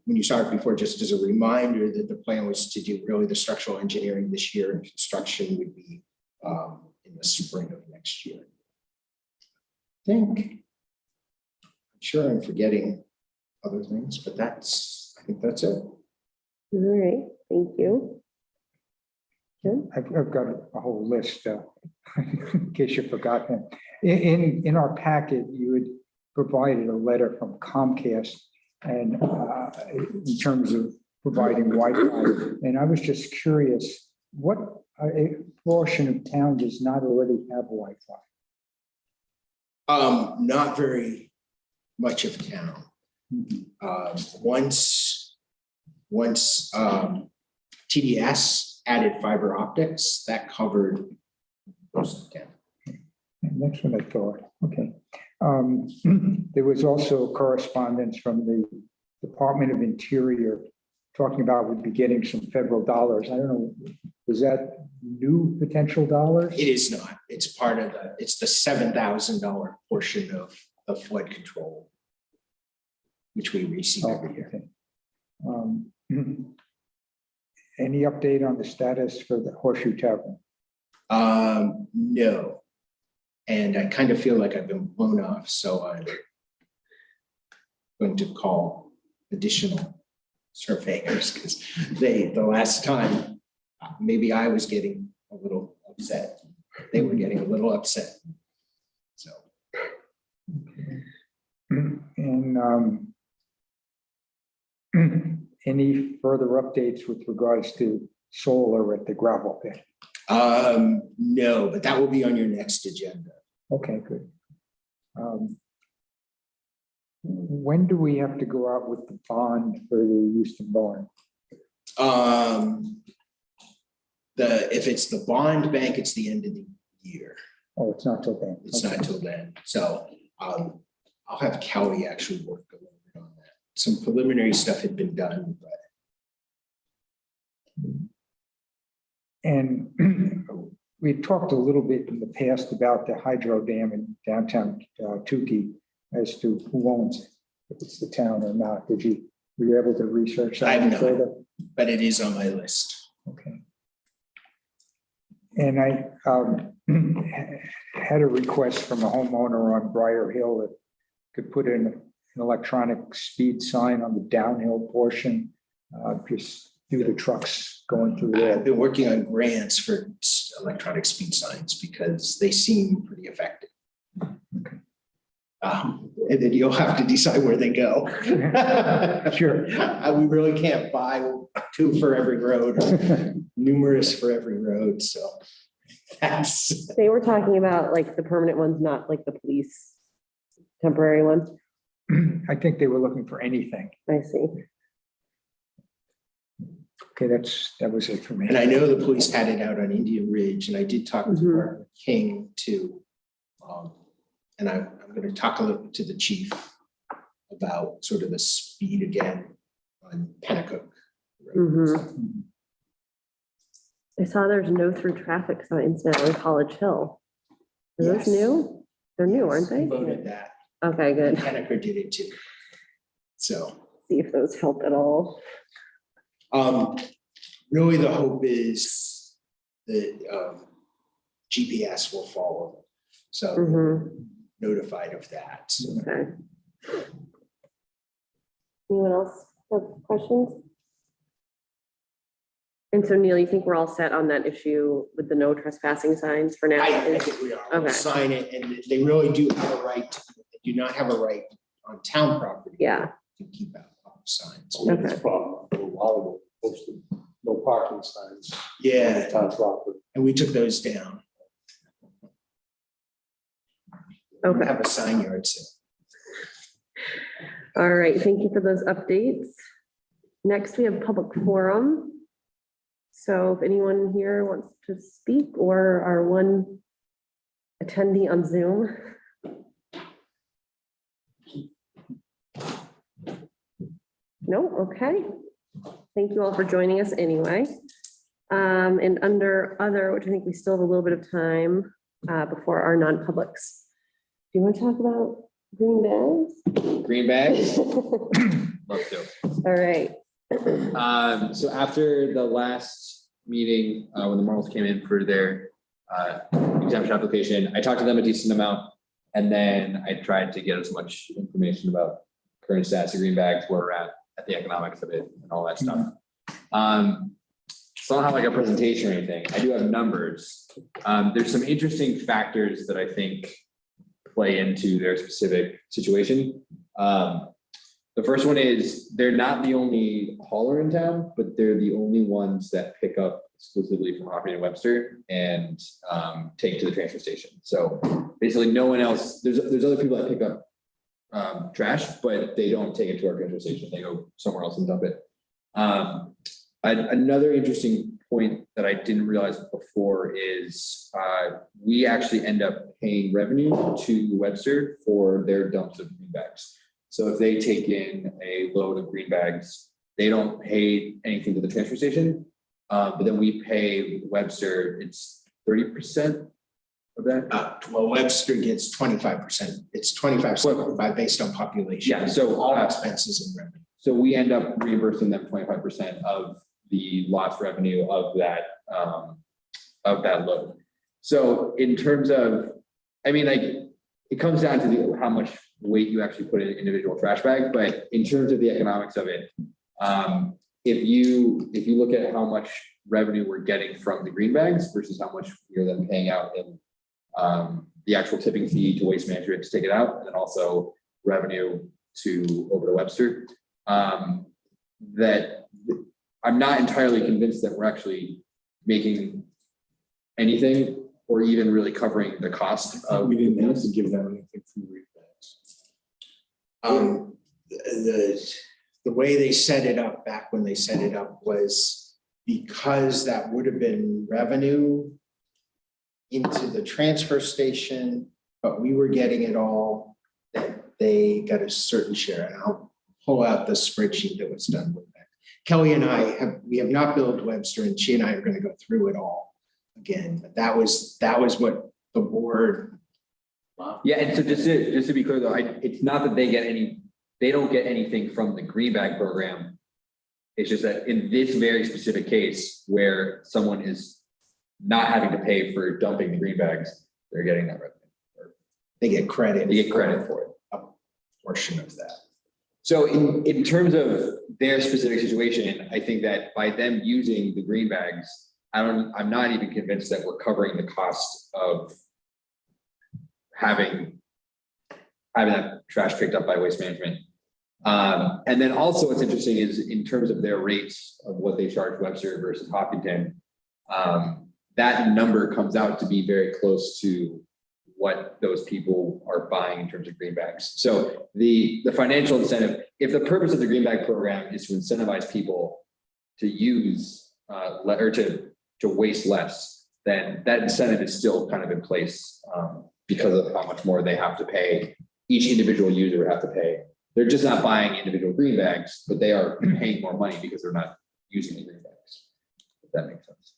when you saw it before, just as a reminder that the plan was to do really the structural engineering this year and construction would be in the spring of next year. I'm sure I'm forgetting other things, but I think that's it. All right, thank you. Good. I've got a whole list, in case you forgot them. In our packet, you had provided a letter from Comcast and in terms of providing Wi-Fi. And I was just curious, what a portion of town does not already have Wi-Fi? Not very much of town. Once TDS added fiber optics, that covered most of town. And that's what I thought. Okay. There was also correspondence from the Department of Interior talking about we'd be getting some federal dollars. I don't know, was that new potential dollars? It is not. It's part of it's the $7,000 portion of the flood control, which we receive every year. Okay. Any update on the status for the Horseshoe Tavern? No. And I kind of feel like I've been blown off, so I'm going to call additional surveyors because the last time, maybe I was getting a little upset. They were getting a little upset. So. And any further updates with regards to solar at the gravel pit? No, but that will be on your next agenda. Okay, good. When do we have to go out with the bond for the Houston Barn? If it's the bond bank, it's the end of the year. Oh, it's not till then. It's not till then. So I'll have Kelly actually work a little bit on that. Some preliminary stuff had been done, but. And we talked a little bit in the past about the hydro dam in downtown Tukey as to who owns it, if it's the town or not. Were you able to research that? I have not. further? But it is on my list. Okay. And I had a request from a homeowner on Briar Hill that could put in an electronic speed sign on the downhill portion, just due to trucks going through I've there. been working on grants for electronic speed signs because they seem pretty effective. And then you'll have to decide where they go. Sure. We really can't buy two for every road, or numerous for every road, so that's. They were talking about like the permanent ones, not like the police temporary ones. I think they were looking for anything. I see. Okay, that was it for me. And I know the police had it out on Indian Ridge, and I did talk to Martin King too. And I'm going to talk a little to the chief about sort of the speed again on Pennacook Road. I saw there's no through traffic signs now on College Hill. Are those Yes. new? They're new, aren't We they? voted that. Okay, good. Pennacook did it too. So. See if those help at all. Really, the hope is that GPS will follow. So Mhm. notified of that. So Okay. Anyone else have questions? And so Neil, you think we're all set on that issue with the no trespassing signs for now? I think we are. We'll Okay. sign it, and they really do have a right, they do not have a right on town property. Yeah. To keep out signs. So we had this problem for a while ago, posted no parking signs. on Yeah, the town property. and we took those down. Okay. Have a sign yard sale. All right, thank you for those updates. Next, we have public forum. So if anyone here wants to speak or our one attendee on Zoom. No, okay. Thank you all for joining us anyway. And under other, which I think we still have a little bit of time before our non-publics. Do you want to talk about green bags? Green bags? Love to. All right. So after the last meeting, when the Marls came in for their exemption application, I talked to them a decent amount. And then I tried to get as much information about current status of green bags, where we're at the economics of it and all that stuff. So I don't have like a presentation or anything. I do have numbers. There's some interesting factors that I think play into their specific situation. The first one is they're not the only hauler in town, but they're the only ones that pick up exclusively from Hopkinton and Webster and take to the transfer station. So basically no one else, there's other people that pick up trash, but they don't take it to our transfer station. They go somewhere else and dump it. Another interesting point that I didn't realize before is we actually end up paying revenue to Webster for their dumps of green bags. So if they take in a load of green bags, they don't pay anything to the transfer station, but then we pay Webster, it's 30% of that. Well, Webster gets 25%. It's 25% by based on population. Yeah, so all expenses and revenue. So we end up reimbursing them 25% of the lost revenue of that load. So in terms of, I mean, like, it comes down to how much weight you actually put in an individual trash bag, but in terms of the economics of it, if you look at how much revenue we're getting from the green bags versus how much we're then paying out in the actual tipping fee to Waste Management to take it out, and then also revenue over to Webster, that I'm not entirely convinced that we're actually making anything or even really covering the cost of. We didn't have to give them anything from the green bags. The way they set it up back when they set it up was because that would have been revenue into the transfer station, but we were getting it all, that they got a certain share. And I'll pull out the spreadsheet that was done with that. Kelly and we have not billed Webster, and she and I are going to go through it all again. But that was what the board. Yeah, and so just to be clear though, it's not that they don't get anything from the green bag program. It's just that in this very specific case where someone is not having to pay for dumping the green bags, they're getting that revenue. They get credit. They get credit for it. A portion of that. So in terms of their specific situation, I think that by them using the green bags, I'm not even convinced that we're covering the cost of having that trash picked up by Waste Management. And then also what's interesting is in terms of their rates of what they charge Webster versus Hopkinton, that number comes out to be very close to what those people are buying in terms of green bags. So the financial incentive, if the purpose of the green bag program is to incentivize people to use or to waste less, then that incentive is still kind of in place because of how much more they have to pay. Each individual user would have to pay. They're just not buying individual green bags, but they are paying more money because they're not using the green bags, if that makes sense.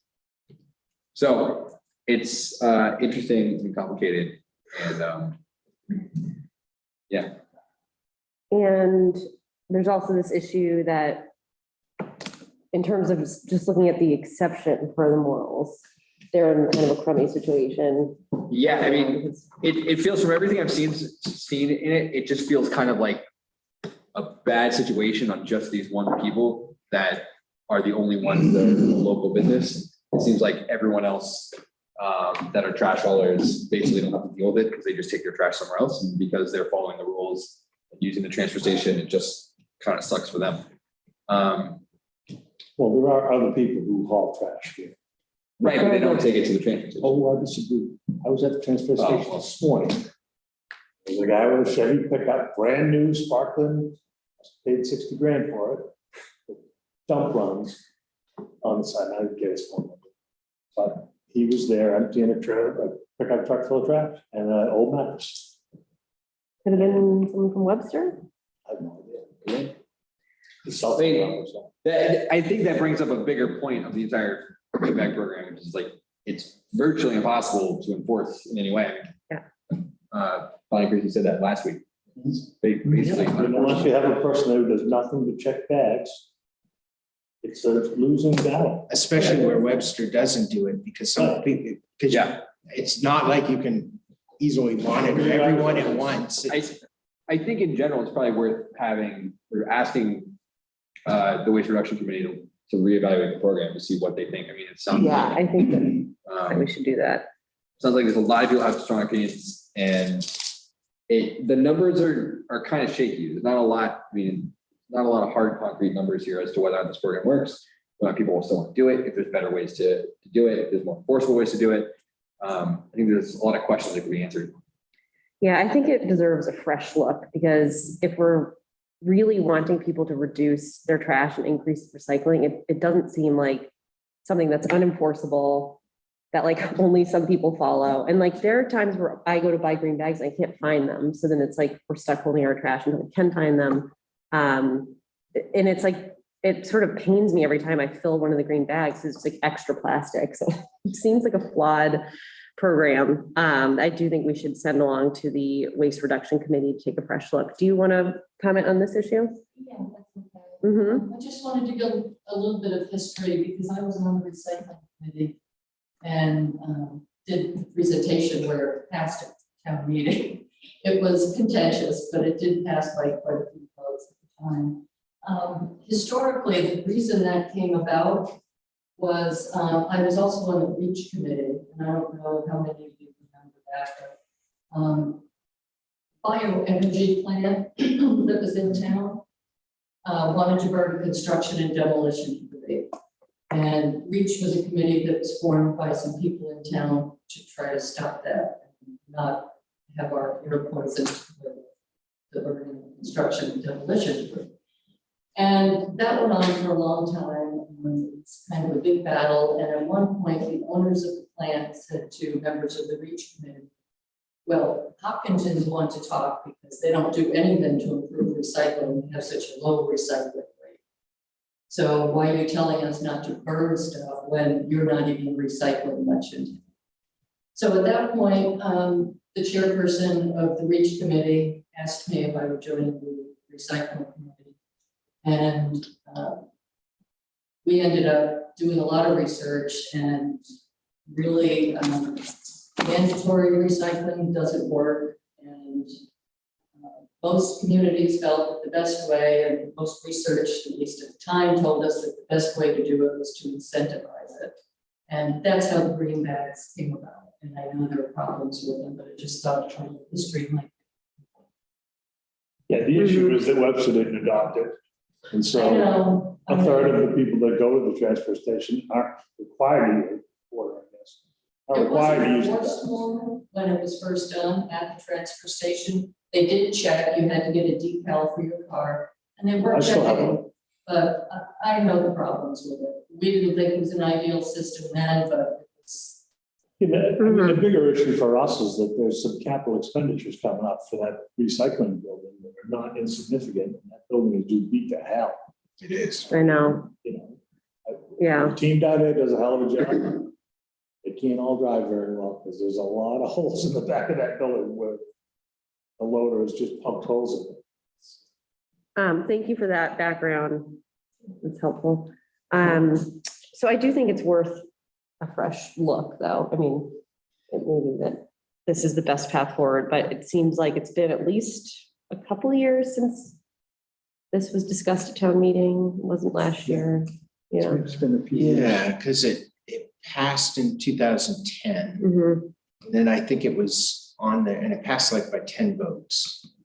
So it's interesting and complicated, and yeah. And there's also this issue that in terms of just looking at the exception for the morals, they're in kind of a crummy situation. Yeah, I mean, it feels from everything I've seen in it, it just feels kind of like a bad situation on just these one people that are the only ones that are in the local business. It seems like everyone else that are trash haulers basically don't have to deal with it because they just take their trash somewhere else, and because they're following the rules and using the transfer station, it just kind of sucks for them. Well, there are other people who haul trash here. Right, but they don't take it to the transfer station. Oh, I disagree. I was at the transfer Oh. station this morning. There's a guy with a Chevy pickup, brand new, sparkling, paid 60 grand for it. Dump runs on the side, I didn't get his phone number. But he was there emptying a trailer, a pickup truck full of trash and an old mattress. Could have been someone from Webster. I have no idea. The cell phone number, so. I think that brings up a bigger point of the entire Give Back program, which is like, it's virtually impossible to enforce in any way. Bonnie Christie said that last week. It's basically. Yeah, and unless you have a person who does nothing but check bags, it's a losing battle. Especially where Webster doesn't do it, because some people, because Yeah. it's not like you can easily monitor everyone at once. I think in general, it's probably worth having, or asking the waste reduction committee to reevaluate the program to see what they think. I mean, it sounds Yeah, like, I think that we should do that. sounds like there's a lot of people who have strong opinions, and the numbers are kind of shaky. There's not a lot, I mean, not a lot of hard concrete numbers here as to whether or not this program works, whether people will still want to do it, if there's better ways to do it, if there's more enforceable ways to do it. I think there's a lot of questions that could be answered. Yeah, I think it deserves a fresh look, because if we're really wanting people to reduce their trash and increase recycling, it doesn't seem like something that's unenforceable, that like only some people follow. And like, there are times where I go to buy green bags, and I can't find them. So then it's like, we're stuck holding our trash until we can find them. And it's like, it sort of pains me every time I fill one of the green bags, it's like extra plastic. So it seems like a flawed program. I do think we should send along to the Waste Reduction Committee to take a fresh look. Do you want to comment on this issue? Yeah, that's okay. Mm-hmm. I just wanted to give a little bit of history because I was on the recycling committee and did a presentation where it passed at town meeting. It was contentious, but it did pass by quite a few votes at the time. Historically, the reason that came about was I was also on the REACH committee, and I don't know how many of you remember that, but bioenergy plant that was in town wanted to burn construction and demolition committee. And REACH was a committee that was formed by some people in town to try to stop that and not have our air poisoned with the burning construction and demolition. And that went on for a long time. It's kind of a big battle. And at one point, the owners of the plant said to members of the REACH committee, well, Hopkintons want to talk because they don't do anything to improve recycling. We have such a low recycling rate. So why are you telling us not to burn stuff when you're not even recycling much in town? So at that point, the chairperson of the REACH committee asked me if I would join the recycling committee. And we ended up doing a lot of research, and really mandatory recycling doesn't work. And most communities felt that the best way, and most research, at least at the time, told us that the best way to do it was to incentivize it. And that's how the green bags came about. And I know there are problems with them, but I just thought I'd try to streamline. Yeah, the issue is that Webster didn't adopt it. And I so know. a third of the people that go to the transfer station aren't required to use water, I guess. Are It required to wasn't use the enforced more when it was first done at the transfer station. They did check, you had to get a decal for your car, and they were I still have checking. one. But I know the problems with it. We didn't think it was an ideal system then, but it's, I mean, the bigger issue for us is that there's some capital expenditures coming up for that recycling building that are not insignificant. And that building is due beat to hell, It is. I know. you know. Yeah. The team down there does a hell of a job. They can't all drive very well because there's a lot of holes in the back of that building where the loader has just pumped holes in it. Thank you for that background. It's helpful. So I do think it's worth a fresh look, though. I mean, it may be that this is the best path forward, but it seems like it's been at least a couple of years since this was discussed at town meeting. It wasn't last year, you know. It's been a few years. Yeah, because it passed in 2010. Mhm. Then I think it was on there and it passed like by 10 votes.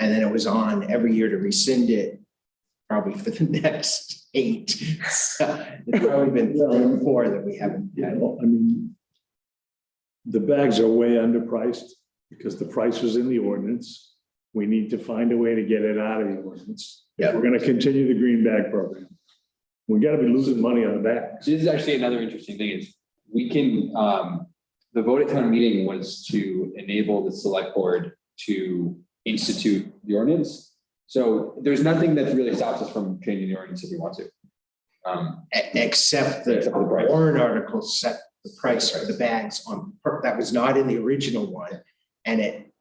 And then it was on every year to rescind it, probably for the next 8. So it's probably been 3 or 4 that we haven't Yeah, had. well, I mean, the bags are way underpriced because the price was in the ordinance. We need to find a way to get it out of the ordinance. Yeah. If we're gonna continue the green bag program, we gotta be losing money on the bags. This is actually another interesting thing is we can, the vote at town meeting was to enable the select board to institute the ordinance. So there's nothing that really stops us from changing the ordinance if we want to. Except the Except for the price. warrant article set the price for the bags on, that was not in the original one. And it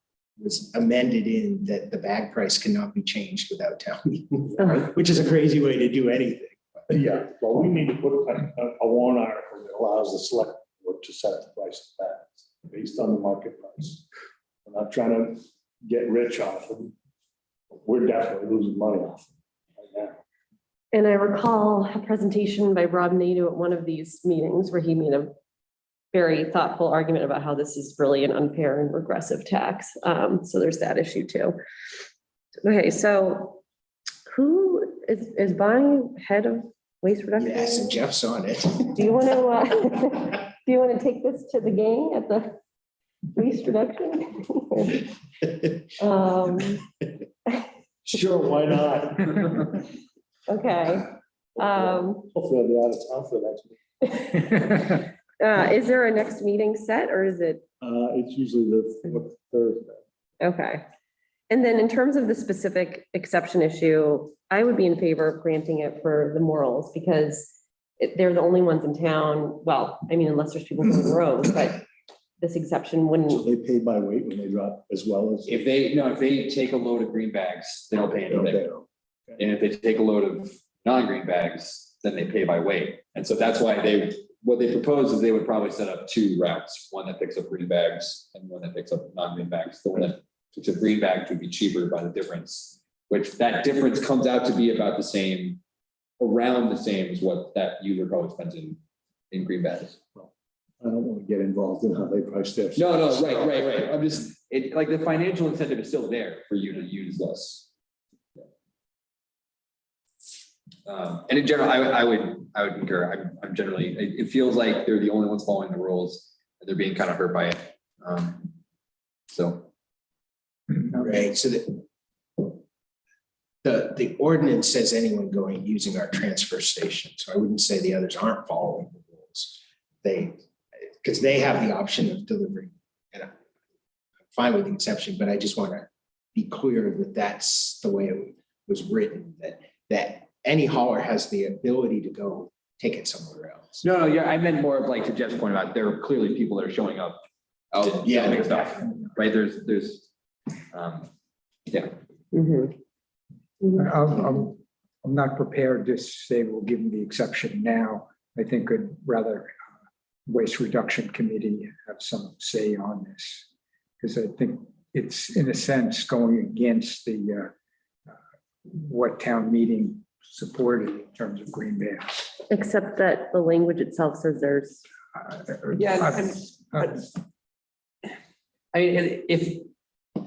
was amended in that the bag price cannot be changed without town meeting, which is a crazy way to do anything. Yeah, well, we need to put a warrant article that allows the select board to set the price of bags based on the market price. We're not trying to get rich off them. We're definitely losing money off them right now. And I recall a presentation by Rob Nato at one of these meetings where he made a very thoughtful argument about how this is really an unfair and regressive tax. So there's that issue too. Okay, so who is Bonnie head of waste reduction? Yes, and Jeff's on it. Do you want to, do you want to take this to the gang at the waste reduction? Sure, why not? Okay. Hopefully I'll be out of town for the next meeting. Is there a next meeting set or is it? It's usually the Thursday. Okay. And then in terms of the specific exception issue, I would be in favor of granting it for the Morals because they're the only ones in town. Well, I mean, unless there's people doing roads, but this exception So wouldn't. they pay by weight when they drop as well as. If they take a load of green bags, they don't pay anything. Okay. And if they take a load of non-green bags, then they pay by weight. And so that's why what they propose is they would probably set up 2 routes, one that picks up green bags and one that picks up non-green bags. The one that picks up green bags would be cheaper by the difference, which that difference comes out to be about the same, around the same as what that user probably spends in green bags. I don't want to get involved in how they price their. No, right. I'm just, like the financial incentive is still there for you to use this. And in general, I would concur. I'm generally, it feels like they're the only ones following the rules and they're being kind of hurt by it. So. Right, so the ordinance says anyone using our transfer station, so I wouldn't say the others aren't following the rules. Because they have the option of delivering, and I'm fine with the exception, but I just want to be clear that that's the way it was written, that any hauler has the ability to go take it somewhere else. No, yeah, I meant more of like to Jeff's point about there are clearly people that are showing up. Out Yeah. doing stuff, right? There's, yeah. Mhm. I'm not prepared to say we'll give them the exception now. I think I'd rather Waste Reduction Committee have some say on this. Because I think it's in a sense going against the what town meeting supported in terms of green bags. Except that the language itself says there's. I mean, if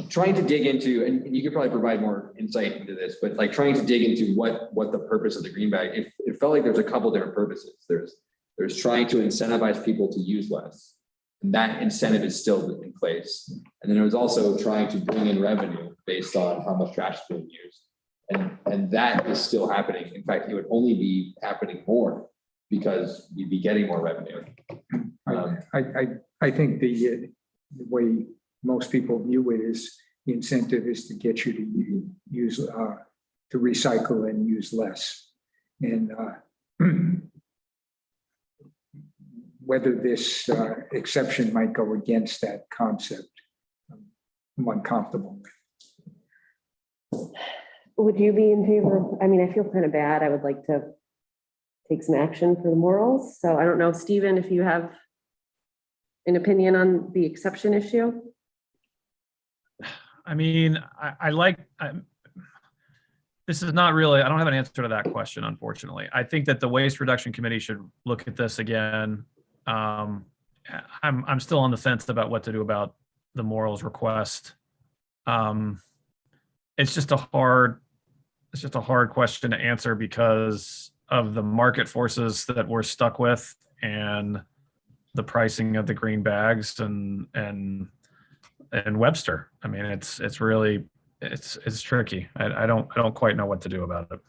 trying to dig into, and you could probably provide more insight into this, but like trying to dig into what the purpose of the green bag, it felt like there's a couple different purposes. There's trying to incentivize people to use less. And that incentive is still in place. And then it was also trying to bring in revenue based on how much trash is being used. And that is still happening. In fact, it would only be happening more because you'd be getting more revenue. I think the way most people view it is the incentive is to get you to use to recycle and use less. And whether this exception might go against that concept, I'm uncomfortable with. Would you be in favor of, I mean, I feel kind of bad. I would like to take some action for the morals. So I don't know, Stephen, if you have an opinion on the exception issue? I mean, this is not really, I don't have an answer to that question, unfortunately. I think that the Waste Reduction Committee should look at this again. I'm still on the fence about what to do about the morals request. It's just a hard question to answer because of the market forces that we're stuck with and the pricing of the green bags and Webster. I mean, it's really tricky. I don't quite know what to do about it.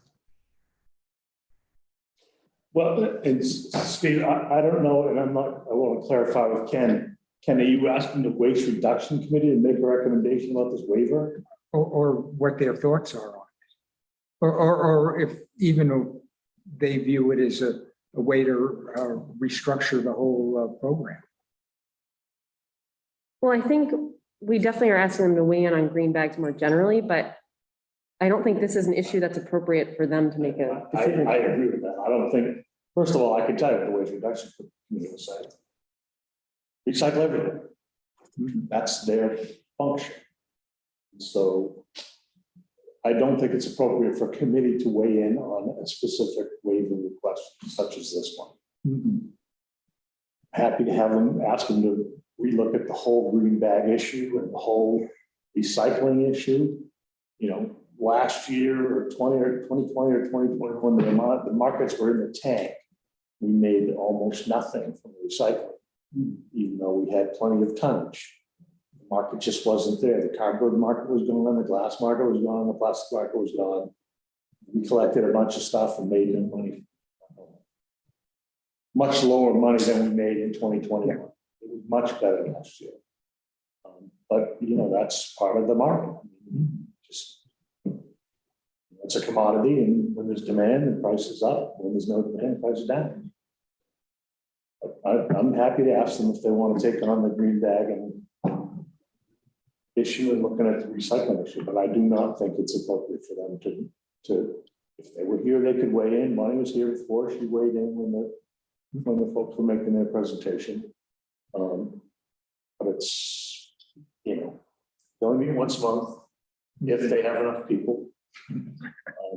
Well, and Steve, I don't know, and I want to clarify with Ken. Ken, are you asking the Waste Reduction Committee to make a recommendation about this waiver? Or what their thoughts are on it. Or if even they view it as a way to restructure the whole program. Well, I think we definitely are asking them to weigh in on green bags more generally, but I don't think this is an issue that's appropriate for them to make a decision. I agree with that. I don't think, first of all, I can tell you what the Waste Reduction Committee will say. Recycle everything. That's their function. So I don't think it's appropriate for a committee to weigh in on a specific waiver request such as this one. Happy to have them, ask them to relook at the whole green bag issue and the whole recycling issue. You know, last year or 2020 or 2021, the markets were in the tank. We made almost nothing from recycling, even though we had plenty of tonnage. The market just wasn't there. The cardboard market was gone, the glass market was gone, the plastic market was gone. We collected a bunch of stuff and made no money. Much lower money than we made in 2021. It was much better last year. But you know, that's part of the market. Just it's a commodity, and when there's demand, the price is up. When there's no demand, the price is down. I'm happy to ask them if they want to take on the green bag and issue and looking at the recycling issue, but I do not think it's appropriate for them to if they were here, they could weigh in. Bonnie was here before, she weighed in when the folks were making their presentation. But it's, you know, they only meet once a month if they have enough people,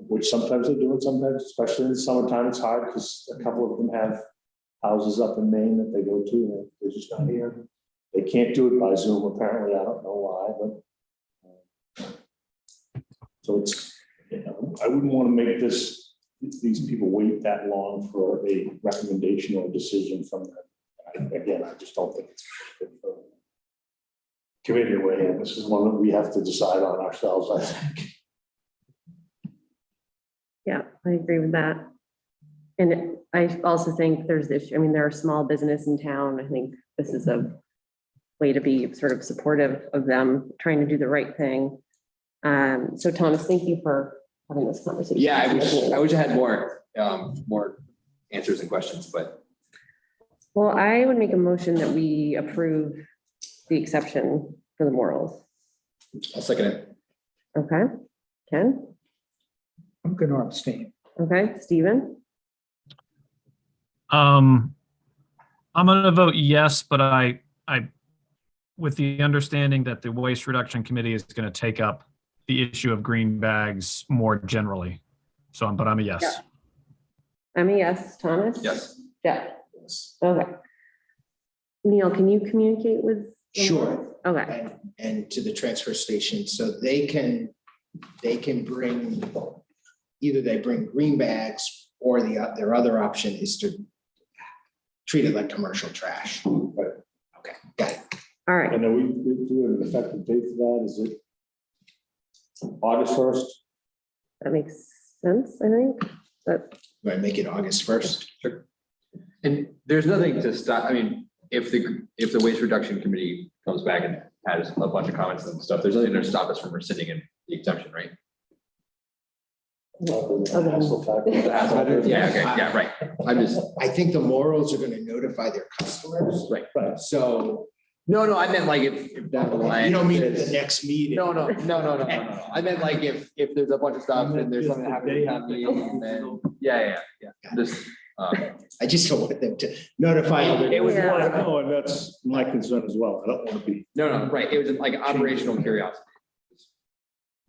which sometimes they do, and sometimes, especially in the summertime, it's hard because a couple of them have houses up in Maine that they go to, and they're just not here. They can't do it by Zoom, apparently. I don't know why, but so it's, you know, I wouldn't want to make these people wait that long for a recommendation or a decision from them. Again, I just don't think it's good for committee way, and this is one that we have to decide on ourselves, I think. Yeah, I agree with that. And I also think there's this, I mean, there are small business in town. I think this is a way to be sort of supportive of them trying to do the right thing. So Thomas, thank you for having this conversation. Yeah, I wish I had more answers and questions, but. Well, I would make a motion that we approve the exception for the morals. I'll second it. Okay, Ken? I'm going to abstain. Okay, Stephen? I'm going to vote yes, but I, with the understanding that the Waste Reduction Committee is going to take up the issue of green bags more generally. So, but I'm a yes. Yeah. I'm a yes. Thomas? Yes. Jeff? Yes. Okay. Neil, can you communicate with? the Sure. morals? Okay, And to the transfer station, so they can bring, either they bring green bags or their other option is to treat it like commercial trash. Right. Okay, got it. all right. And then we do an effective date for that. Is it August 1st? That makes sense, I think. But Do I make it August 1st? Sure. And there's nothing to stop, I mean, if the Waste Reduction Committee comes back and has a bunch of comments and stuff, there's nothing to stop us from rescinding the exemption, right? Hassle factor. Yeah, okay, yeah, right. I think the morals are gonna notify their customers. Right. So No, I meant like if down the line. you don't mean at there's- the next meeting. No. I meant like if there's a bunch of stuff and there's something happening, then, yeah. This, I just don't want them to notify other. It was Yeah. more, No, and that's my concern as well. I don't want to be. no, right, it was like operational curiosity.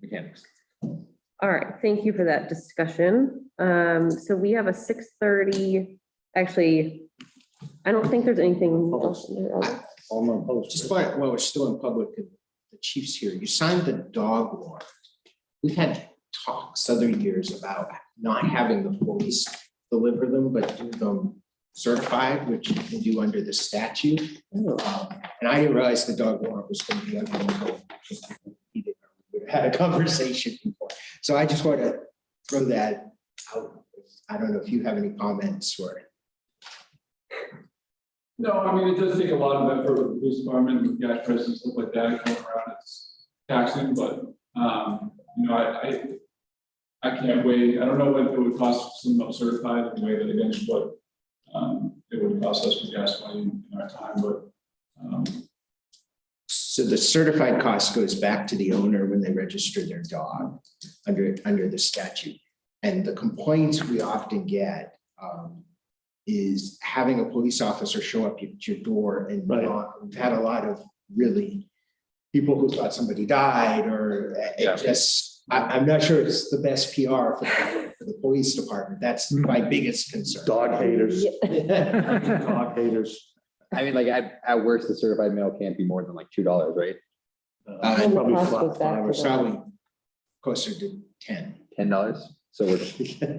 Mechanics. All right, thank you for that discussion. So we have a 6:30, actually, I don't think there's anything else. All my posts. Just while we're still in public, and the chief's here, you signed the dog warrant. We've had talks other years about not having the police deliver them, but do them certified, which you can do under the statute. And I didn't realize the dog warrant was going to be under. We had a conversation before. So I just want to throw that out. I don't know if you have any comments or. No, I mean, it does take a lot of effort with the police department, with gas prices, and stuff like that, going around, it's taxing, but, you know, I can't weigh, I don't know what it would cost for some certified and weigh that against what, it would cost us for gas money in our time, but, So the certified cost goes back to the owner when they register their dog under the statute. And the complaints we often get is having a police officer show up at your door and Right. we've had a lot of really people who thought somebody died or it just, I'm not sure it's the best PR for the police department. That's my biggest concern. Dog haters. Yeah. Dog haters. I mean, like at worst, the certified mail can't be more than like $2, right? Probably cost goes back 5 to or the- so. Probably closer to 10. $10. So we're,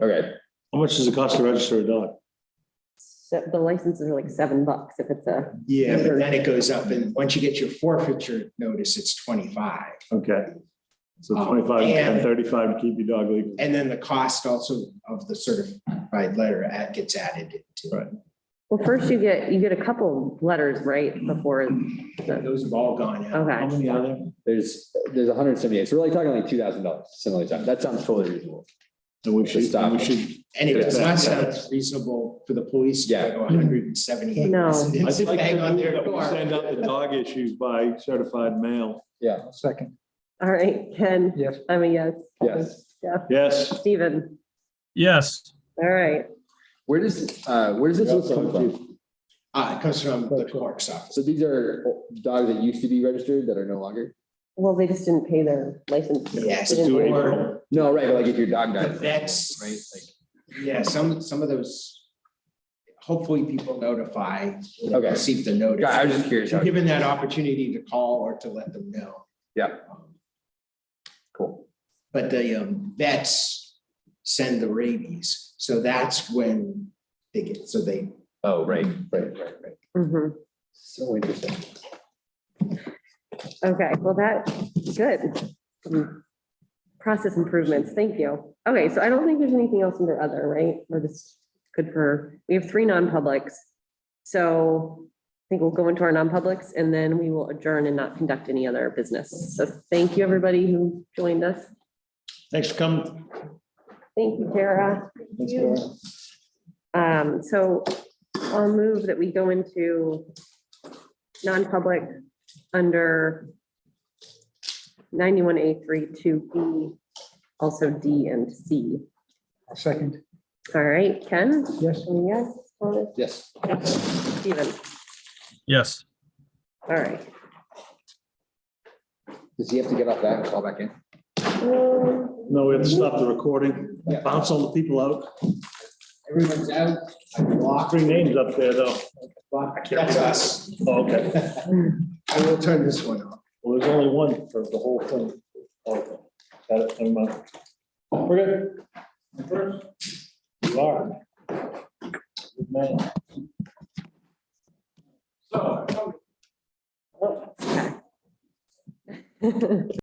okay, How much does it cost to register a dog? So the licenses are like $7 if it's a, Yeah, but then it goes up and once you get your forfeiture notice, it's 25. Okay. So Oh, 25 and- and 35 to keep your dog legal. And then the cost also of the certified letter gets added to. Right. well, first you get a couple letters, right, before. the- Those have all gone out. How Okay, many are there? there's 178, so we're like talking like $2,000, something like that. That sounds totally reasonable. And we should, Stop. we should. And it does not Yeah. sound reasonable for the police to Yeah. go 178 No. I residents think and bang on their that we door. send out the dog issues by certified mail. Yeah, Second, all right, Ken, yes. I'm a yes. yes. Jeff, Yes. Stephen, Yes, all right. Where does this list come from? It comes from the clerk's office. So these are dogs that used to be registered that are no longer? Well, they just didn't pay their license. Yes, They didn't do pay it. for No, right, but like if your dog died. That's, Right, like, yeah, some of those, hopefully people notify, Okay. receive the notice. I was just curious. You're given that opportunity to call or to let them know. Yeah. Cool. But the vets send the rabies, so that's when they get, so they. Oh, right. Mhm. So interesting. Okay, well, that's good. Process improvements, thank you. Okay, so I don't think there's anything else under other, right? We're just good for, we have 3 non-publics. So I think we'll go into our non-publics and then we will adjourn and not conduct any other business. So thank you, everybody who joined us. Thanks for coming. Thank you, Tara. Thanks, Laura. So I'll move that we go into non-public under 91A3 2B, also D and C. Second, All right, Ken? yes. Yes, Thomas, Yes. Stephen, yes. all right. Does he have to get off that and call back in? No, we have to stop the recording. Bounce all the people out. Everyone's out. I block. 3 names up there, though. That's us. Oh, okay. I will turn this one off. Well, there's only one for the whole thing. Okay. Got it, never mind. We're good. You are. Good man. so. Okay.